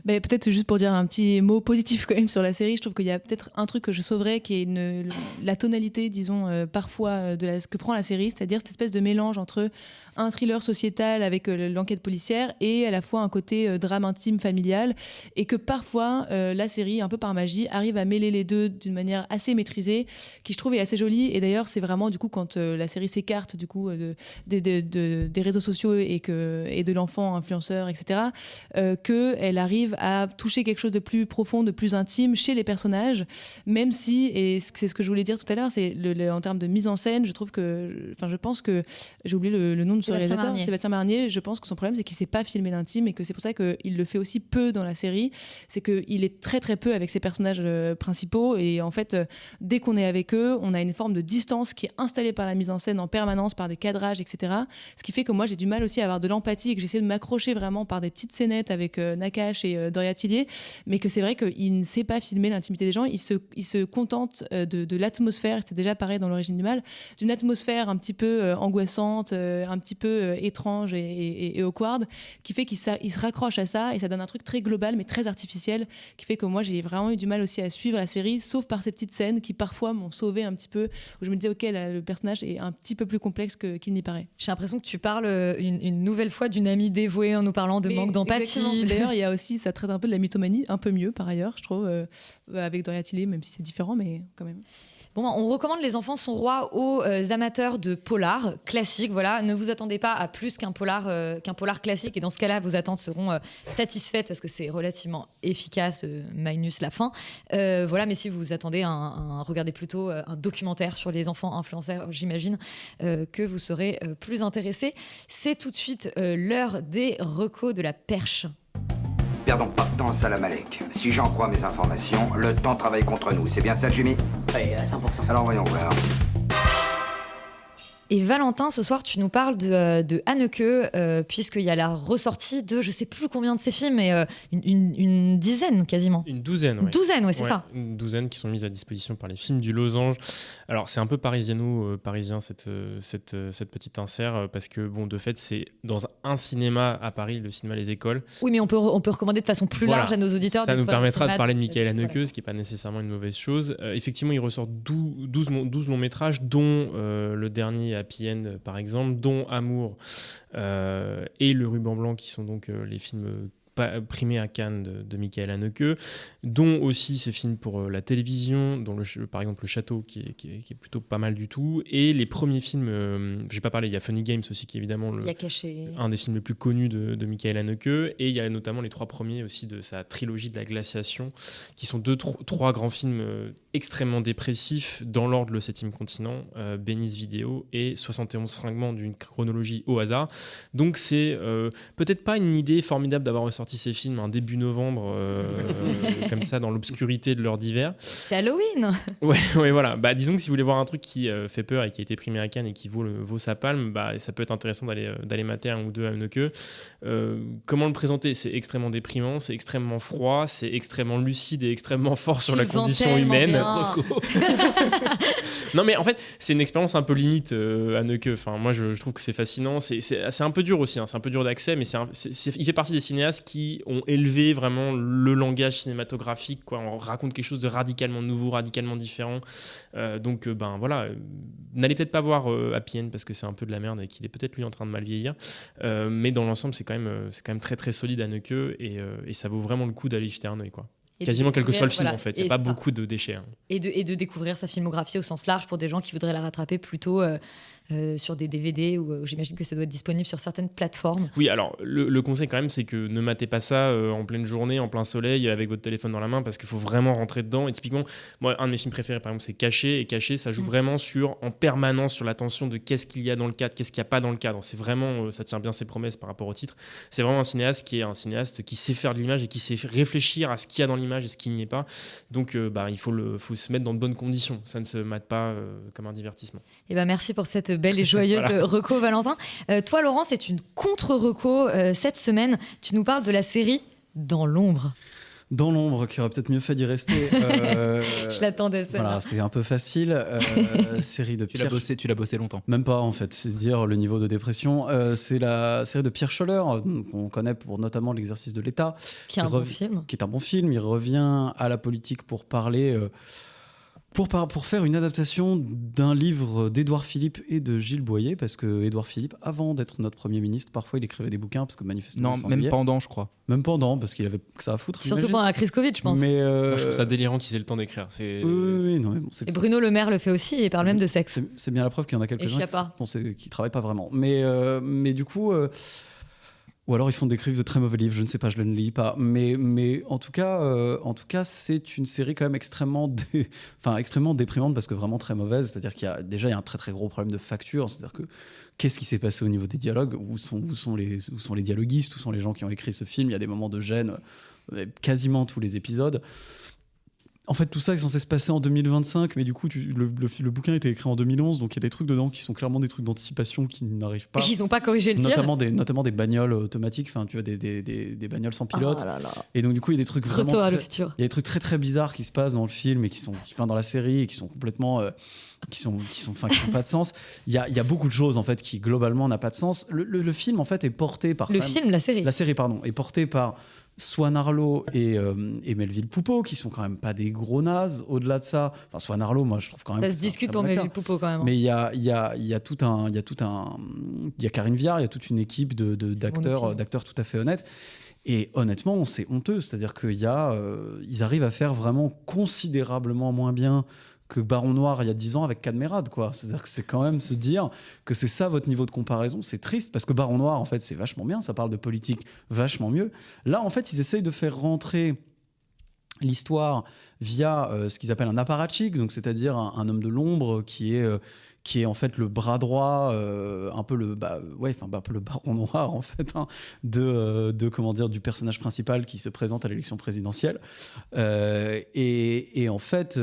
Peut-être juste pour dire un petit mot positif quand même sur la série, je trouve qu'il y a peut-être un truc que je sauverais qui est la tonalité, disons, parfois que prend la série, c'est-à-dire cette espèce de mélange entre un thriller sociétal avec l'enquête policière et à la fois un côté drame intime familial, et que parfois la série, un peu par magie, arrive à mêler les deux d'une manière assez maîtrisée, qui je trouve est assez jolie. Et d'ailleurs, c'est vraiment du coup quand la série s'écarte du coup des réseaux sociaux et de l'enfant influenceur, etc., qu'elle arrive à toucher quelque chose de plus profond, de plus intime chez les personnages, même si, et c'est ce que je voulais dire tout à l'heure, c'est en termes de mise en scène, je trouve que, je pense que j'ai oublié le nom de ce réalisateur, Sébastien Marnier. Je pense que son problème, c'est qu'il ne sait pas filmer l'intime, et que c'est pour ça qu'il le fait aussi peu dans la série. C'est qu'il est très très peu avec ses personnages principaux, et en fait, dès qu'on est avec eux, on a une forme de distance qui est installée par la mise en scène en permanence, par des cadrages, etc. Ce qui fait que moi, j'ai du mal aussi à avoir de l'empathie, et que j'essaie de m'accrocher vraiment par des petites scénettes avec Nakache et Doria Tillier, mais que c'est vrai qu'il ne sait pas filmer l'intimité des gens. Il se contente de l'atmosphère, c'était déjà pareil dans L'Origine du Mal, d'une atmosphère un petit peu angoissante, un petit peu étrange et awkward, qui fait qu'il se raccroche à ça, et ça donne un truc très global mais très artificiel, qui fait que moi j'ai vraiment eu du mal aussi à suivre la série, sauf par ces petites scènes qui parfois m'ont sauvé un petit peu, où je me disais ok, là, le personnage est un petit peu plus complexe qu'il n'y paraît. J'ai l'impression que tu parles une nouvelle fois d'une amie dévouée en nous parlant de manque d'empathie. D'ailleurs, il y a aussi, ça traite un peu de la mythomanie, un peu mieux par ailleurs, je trouve, avec Doria Tillier, même si c'est différent, mais quand même. Bon, on recommande Les Enfants sont rois aux amateurs de polar classique. Voilà, ne vous attendez pas à plus qu'un polar classique, et dans ce cas-là, vos attentes seront satisfaites parce que c'est relativement efficace, minus la fin. Voilà, mais si vous vous attendez regardez plutôt un documentaire sur les enfants influenceurs, j'imagine que vous serez plus intéressés. C'est tout de suite l'heure des recos de la perche. Perdons pas de temps, salam alek. Si j'en crois mes informations, le temps travaille contre nous. C'est bien ça, Jimmy ? Oui, à 100%. Alors voyons voir. Et Valentin, ce soir, tu nous parles de Haneke, puisqu'il y a la ressortie de je sais plus combien de ces films, mais une dizaine quasiment. Une douzaine, Une douzaine, c'est ça. Une douzaine qui sont mises à disposition par les films du Losange. Alors, c'est un peu parisien cette petite insert, parce que, bon, de fait, c'est dans un cinéma à Paris, le cinéma Les Écoles. Oui, mais on peut recommander de façon plus large à nos auditeurs. Ça nous permettra de parler de Michael Haneke, ce qui n'est pas nécessairement une mauvaise chose. Effectivement, il ressort 12 longs métrages, dont le dernier Happy End, par exemple, dont Amour et Le Ruban Blanc, qui sont donc les films primés à Cannes de Michael Haneke, dont aussi ces films pour la télévision, dont par exemple Le Château, qui est plutôt pas mal du tout, et les premiers films, je vais pas parler, il y a Funny Games aussi, qui est évidemment un des films les plus connus de Michael Haneke, et il y a notamment les 3 premiers aussi de sa trilogie de la glaciation, qui sont 3 grands films extrêmement dépressifs, dans l'ordre Le 7e continent, Bénice Vidéo et 71 fragments d'une chronologie au hasard. Donc c'est peut-être pas une idée formidable d'avoir ressorti ces films un début novembre, comme ça, dans l'obscurité de l'heure d'hiver. C'est Halloween. Ouais, voilà. Bah, disons que si vous voulez voir un truc qui fait peur et qui a été primé à Cannes et qui vaut sa palme, bah, ça peut être intéressant d'aller mater un ou deux à Haneke. Comment le présenter ? C'est extrêmement déprimant, c'est extrêmement froid, c'est extrêmement lucide et extrêmement fort sur la condition humaine. Non, mais en fait, c'est une expérience un peu limite, Haneke. Enfin, moi, je trouve que c'est fascinant. C'est un peu dur aussi, hein. C'est un peu dur d'accès, mais il fait partie des cinéastes qui ont élevé vraiment le langage cinématographique, quoi. On raconte quelque chose de radicalement nouveau, radicalement différent. Donc, voilà. N'allez peut-être pas voir Happy End parce que c'est un peu de la merde et qu'il est peut-être lui en train de mal vieillir. Mais dans l'ensemble, c'est quand même très très solide, Haneke, et ça vaut vraiment le coup d'aller y jeter un œil, quoi. Quasiment quel que soit le film, en fait. Il n'y a pas beaucoup de déchets. Hein. Et de découvrir sa filmographie au sens large pour des gens qui voudraient la rattraper plutôt sur des DVD ou j'imagine que ça doit être disponible sur certaines plateformes. Oui, alors le conseil quand même, c'est que ne matez pas ça en pleine journée, en plein soleil, avec votre téléphone dans la main, parce qu'il faut vraiment rentrer dedans. Et typiquement, moi, un de mes films préférés, par exemple, c'est Caché. Et Caché, ça joue vraiment en permanence sur l'attention de qu'est-ce qu'il y a dans le cadre, qu'est-ce qu'il n'y a pas dans le cadre. C'est vraiment, ça tient bien ses promesses par rapport au titre. C'est vraiment un cinéaste qui sait faire de l'image et qui sait réfléchir à ce qu'il y a dans l'image et ce qui n'y est pas. Donc, il faut se mettre dans de bonnes conditions. Ça ne se mate pas comme un divertissement. Et merci pour cette belle et joyeuse reco, Valentin. Toi, Laurent, c'est une contre-reco cette semaine. Tu nous parles de la série Dans l'ombre. Dans l'ombre, qui aurait peut-être mieux fait d'y rester. Je l'attendais, celle-là. Voilà, c'est un peu facile. Série de Pierre... Tu l'as bossé longtemps. Même pas, en fait. C'est dire le niveau de dépression. C'est la série de Pierre Scholler, qu'on connaît pour notamment L'exercice de l'État. Qui est un bon film. Qui est un bon film. Il revient à la politique pour parler... Pour faire une adaptation d'un livre d'Édouard Philippe et de Gilles Boyer, parce que Édouard Philippe, avant d'être notre Premier ministre, parfois il écrivait des bouquins, parce que manifestement... Non, même pendant, je crois. Même pendant, parce qu'il avait que ça à foutre. Surtout pendant la crise Covid, je pense. Mais moi, je trouve ça délirant qu'ils aient le temps d'écrire. Oui, non, mais bon, et Bruno Le Maire le fait aussi, et il parle même de sexe. C'est bien la preuve qu'il y en a quelques-uns qui travaillent pas vraiment. Mais du coup... Ou alors ils font des crimes de très mauvais livres, je ne sais pas, je ne lis pas. Mais en tout cas, c'est une série quand même extrêmement déprimante parce que vraiment très mauvaise. C'est-à-dire qu'il y a un très très gros problème de facture. C'est-à-dire que qu'est-ce qui s'est passé au niveau des dialogues ? Où sont les dialoguistes ? Où sont les gens qui ont écrit ce film ? Il y a des moments de gêne, quasiment tous les épisodes. En fait, tout ça est censé se passer en 2025, mais du coup, le bouquin a été écrit en 2011, donc il y a des trucs dedans qui sont clairement des trucs d'anticipation qui n'arrivent pas. Et ils n'ont pas corrigé le tir. Notamment des bagnoles automatiques, enfin, tu vois, des bagnoles sans pilote. Oh là là. Et donc, du coup, il y a des trucs vraiment. Retour à le futur. Il y a des trucs très très bizarres qui se passent dans le film et dans la série et qui sont complètement. Qui n'ont pas de sens. Il y a beaucoup de choses en fait qui globalement n'ont pas de sens. Le film en fait est porté par. La série. La série, pardon, est portée par Swan Arlo et Melville Poupeau, qui sont quand même pas des gros nazes. Au-delà de ça, enfin Swan Arlo, moi je trouve quand même. Ça se discute pour Melville Poupeau quand même. Mais il y a Karine Viard, il y a toute une équipe d'acteurs tout à fait honnêtes. Et honnêtement, c'est honteux. C'est-à-dire qu'ils arrivent à faire vraiment considérablement moins bien que Baron Noir il y a 10 ans avec Cadmerade, quoi. C'est-à-dire que c'est quand même se dire que c'est ça votre niveau de comparaison, c'est triste, parce que Baron Noir, en fait, c'est vachement bien, ça parle de politique vachement mieux. Là, en fait, ils essayent de faire rentrer l'histoire via ce qu'ils appellent un apparatchik, donc c'est-à-dire un homme de l'ombre qui qui est en fait le bras droit, un peu le baron noir en fait, hein, de comment dire, du personnage principal qui se présente à l'élection présidentielle. Et en fait,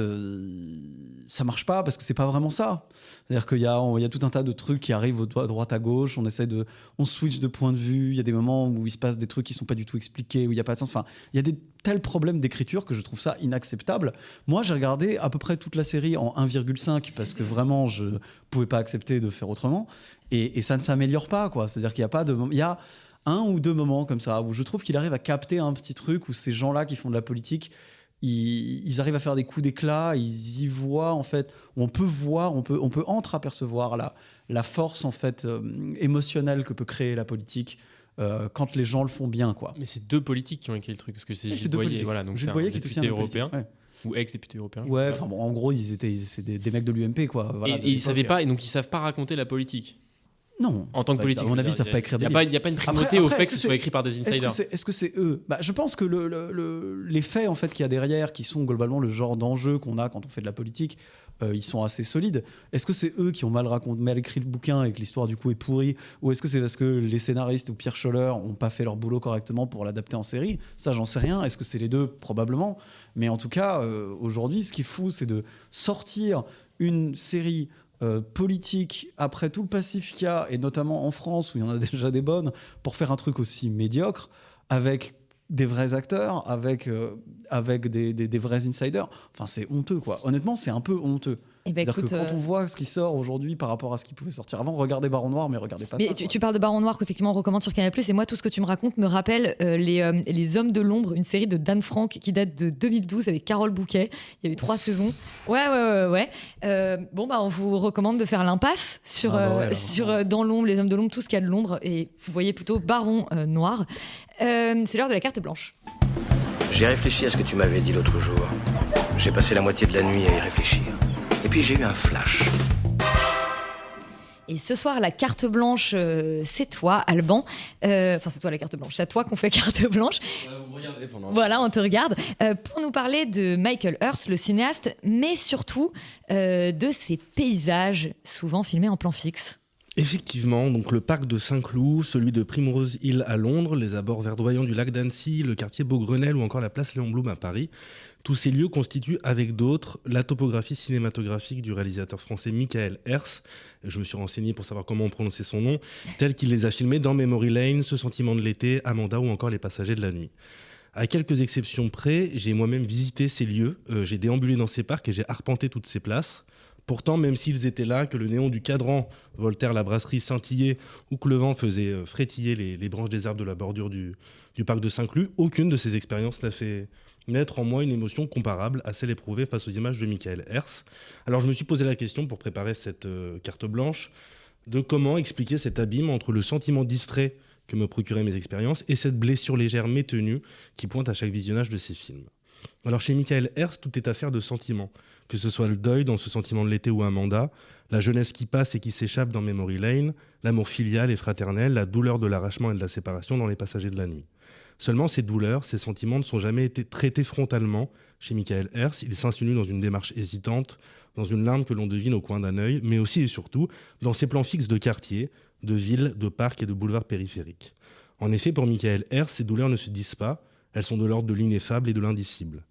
ça marche pas parce que c'est pas vraiment ça. C'est-à-dire qu'il y a tout un tas de trucs qui arrivent à droite à gauche. On switch de point de vue. Il y a des moments où il se passe des trucs qui sont pas du tout expliqués, où il y a pas de sens. Enfin, il y a des tels problèmes d'écriture que je trouve ça inacceptable. Moi, j'ai regardé à peu près toute la série en 1,5 parce que vraiment, je pouvais pas accepter de faire autrement. Et ça ne s'améliore pas, quoi. C'est-à-dire qu'il y a pas de... Il y a un ou deux moments comme ça où je trouve qu'il arrive à capter un petit truc où ces gens-là qui font de la politique, ils arrivent à faire des coups d'éclat, ils y voient en fait, on peut entreapercevoir la force en fait émotionnelle que peut créer la politique quand les gens le font bien, quoi. Mais c'est deux politiques qui ont écrit le truc, parce que c'est Gilles Boyer, voilà, donc Gilles c'est un Boyer qui est aussi député un européen. ouais. Ou ex-député européen. Ouais, enfin bon, en gros, c'est des mecs de l'UMP, quoi. Voilà, et ils savaient pas, et donc ils savent pas raconter la politique. Non. En tant que politique. À mon avis, ils savent pas écrire des livres. Il n'y a pas une primauté au fait que ce soit écrit par des insiders. Est-ce que c'est eux ? Je pense que les faits en fait, qu'il y a derrière, qui sont globalement le genre d'enjeux qu'on a quand on fait de la politique, ils sont assez solides. Est-ce que c'est eux qui ont mal écrit le bouquin et que l'histoire du coup est pourrie ? Ou est-ce que c'est parce que les scénaristes ou Pierre Scholler n'ont pas fait leur boulot correctement pour l'adapter en série ? Ça, j'en sais rien. Est-ce que c'est les deux ? Probablement. Mais en tout cas, aujourd'hui, ce qui est fou, c'est de sortir une série politique après tout le passif qu'il y a, et notamment en France où il y en a déjà des bonnes, pour faire un truc aussi médiocre avec des vrais acteurs, avec des vrais insiders. Enfin, c'est honteux, quoi. Honnêtement, c'est un peu honteux. C'est-à-dire que quand on voit ce qui sort aujourd'hui par rapport à ce qui pouvait sortir avant, regardez Baron Noir, mais regardez pas ça. Tu parles de Baron Noir qu'effectivement on recommande sur Canal+, et moi tout ce que tu me racontes me rappelle les Hommes de l'Ombre, une série de Dan Frank qui date de 2012 avec Carole Bouquet. Il y a eu 3 saisons. Ouais. On vous recommande de faire l'impasse sur Dans l'ombre, les Hommes de l'Ombre, tout ce qu'il y a de l'ombre, et vous voyez plutôt Baron Noir. C'est l'heure de la carte blanche. J'ai réfléchi à ce que tu m'avais dit l'autre jour. J'ai passé la moitié de la nuit à y réfléchir. Et puis j'ai eu un flash. Et ce soir, la carte blanche, c'est toi, Alban. Enfin, c'est toi la carte blanche. C'est à toi qu'on fait carte blanche. Vous me regardez pendant... Voilà, on te regarde. Pour nous parler de Michael Hirst, le cinéaste, mais surtout de ses paysages, souvent filmés en plan fixe. Effectivement, donc le parc de Saint-Cloud, celui de Primrose Hill à Londres, les abords verdoyants du lac d'Annecy, le quartier Beaugrenelle ou encore la place Léon Blum à Paris, tous ces lieux constituent avec d'autres la topographie cinématographique du réalisateur français Michael Hirst. Je me suis renseigné pour savoir comment on prononçait son nom, tel qu'il les a filmés dans Memory Lane, Ce sentiment de l'été, Amanda ou encore Les passagers de la nuit. À quelques exceptions près, j'ai moi-même visité ces lieux, j'ai déambulé dans ces parcs et j'ai arpenté toutes ces places. Pourtant, même s'ils étaient là, que le néon du cadran Voltaire la brasserie scintillait ou que le vent faisait frétiller les branches des arbres de la bordure du parc de Saint-Cloud, aucune de ces expériences n'a fait naître en moi une émotion comparable à celle éprouvée face aux images de Michael Hirst. Alors je me suis posé la question pour préparer cette carte blanche de comment expliquer cet abîme entre le sentiment distrait que me procuraient mes expériences et cette blessure légère métenue qui pointe à chaque visionnage de ces films. Alors chez Michael Hirst, tout est affaire de sentiments, que ce soit le deuil dans Ce sentiment de l'été ou Amanda, la jeunesse qui passe et qui s'échappe dans Memory Lane, l'amour filial et fraternel, la douleur de l'arrachement et de la séparation dans Les passagers de la nuit. Seulement ces douleurs, ces sentiments ne sont jamais été traités frontalement chez Michael Hirst, ils s'insinuent dans une démarche hésitante, dans une larme que l'on devine au coin d'un œil, mais aussi et surtout dans ces plans fixes de quartiers, de villes, de parcs et de boulevards périphériques. En effet, pour Michael Hirst, ces douleurs ne se disent pas, elles sont de l'ordre de l'ineffable et de l'indicible.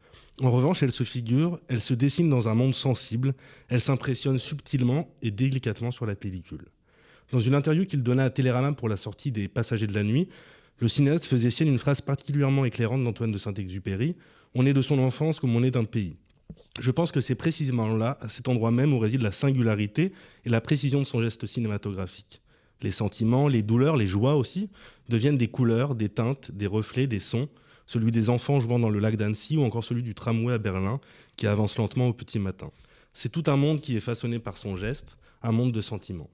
En revanche, elles se figurent, elles se dessinent dans un monde sensible, elles s'impressionnent subtilement et délicatement sur la pellicule. Dans une interview qu'il donna à Télérama pour la sortie des Passagers de la nuit, le cinéaste faisait sienne une phrase particulièrement éclairante d'Antoine de Saint-Exupéry « On est de son enfance comme on est d'un pays ». Je pense que c'est précisément là, à cet endroit même, où réside la singularité et la précision de son geste cinématographique. Les sentiments, les douleurs, les joies aussi, deviennent des couleurs, des teintes, des reflets, des sons, celui des enfants jouant dans le lac d'Annecy ou encore celui du tramway à Berlin qui avance lentement au petit matin. C'est tout un monde qui est façonné par son geste, un monde de sentiments.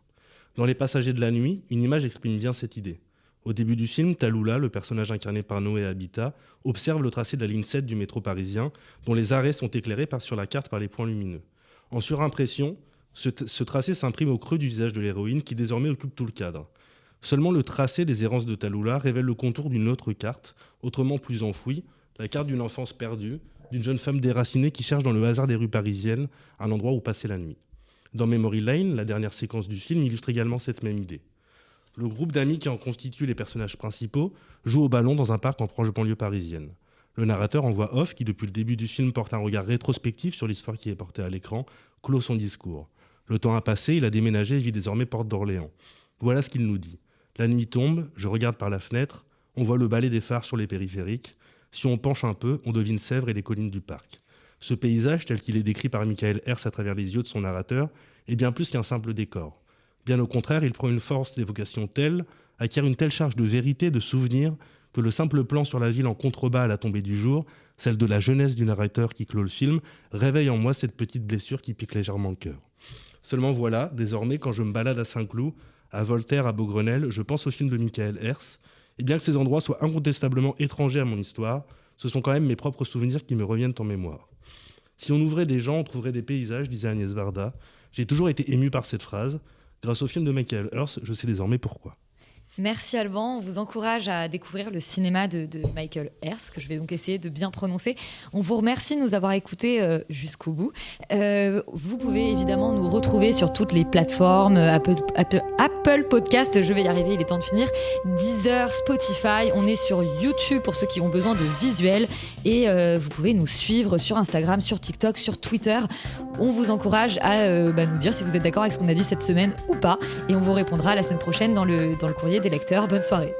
Dans Les passagers de la nuit, une image exprime bien cette idée. Au début du film, Tallulah, le personnage incarné par Noé Habitat, observe le tracé de la ligne 7 du métro parisien, dont les arrêts sont éclairés sur la carte par les points lumineux. En surimpression, ce tracé s'imprime au creux du visage de l'héroïne qui désormais occupe tout le cadre. Seulement le tracé des errances de Tallulah révèle le contour d'une autre carte, autrement plus enfouie, la carte d'une enfance perdue, d'une jeune femme déracinée qui cherche dans le hasard des rues parisiennes un endroit où passer la nuit. Dans Memory Lane, la dernière séquence du film illustre également cette même idée. Le groupe d'amis qui en constitue les personnages principaux joue au ballon dans un parc en proche banlieue parisienne. Le narrateur en voix off, qui depuis le début du film porte un regard rétrospectif sur l'histoire qui est portée à l'écran, clôt son discours. Le temps a passé, il a déménagé et vit désormais porte d'Orléans. Voilà ce qu'il nous dit. La nuit tombe, je regarde par la fenêtre, on voit le balai des phares sur les périphériques. Si on penche un peu, on devine Sèvres et les collines du parc. Ce paysage, tel qu'il est décrit par Michael Herz à travers les yeux de son narrateur, est bien plus qu'un simple décor. Bien au contraire, il prend une force d'évocation telle, acquiert une telle charge de vérité, de souvenir, que le simple plan sur la ville en contrebas à la tombée du jour, celle de la jeunesse du narrateur qui clôt le film, réveille en moi cette petite blessure qui pique légèrement le cœur. Seulement voilà, désormais, quand je me balade à Saint-Cloud, à Voltaire, à Beaugrenelle, je pense au film de Michael Herz, et bien que ces endroits soient incontestablement étrangers à mon histoire, ce sont quand même mes propres souvenirs qui me reviennent en mémoire. Si on ouvrait des gens, on trouverait des paysages, disait Agnès Varda. J'ai toujours été ému par cette phrase. Grâce au film de Michael Herz, je sais désormais pourquoi. Merci Alban, on vous encourage à découvrir le cinéma de Michael Herz, que je vais donc essayer de bien prononcer. On vous remercie de nous avoir écoutés jusqu'au bout. Vous pouvez évidemment nous retrouver sur toutes les plateformes, Apple Podcast, je vais y arriver, il est temps de finir, Deezer, Spotify, on est sur YouTube pour ceux qui ont besoin de visuels et vous pouvez nous suivre sur Instagram, sur TikTok, sur Twitter. On vous encourage à nous dire si vous êtes d'accord avec ce qu'on a dit cette semaine ou pas et on vous répondra la semaine prochaine dans le courrier des lecteurs. Bonne soirée.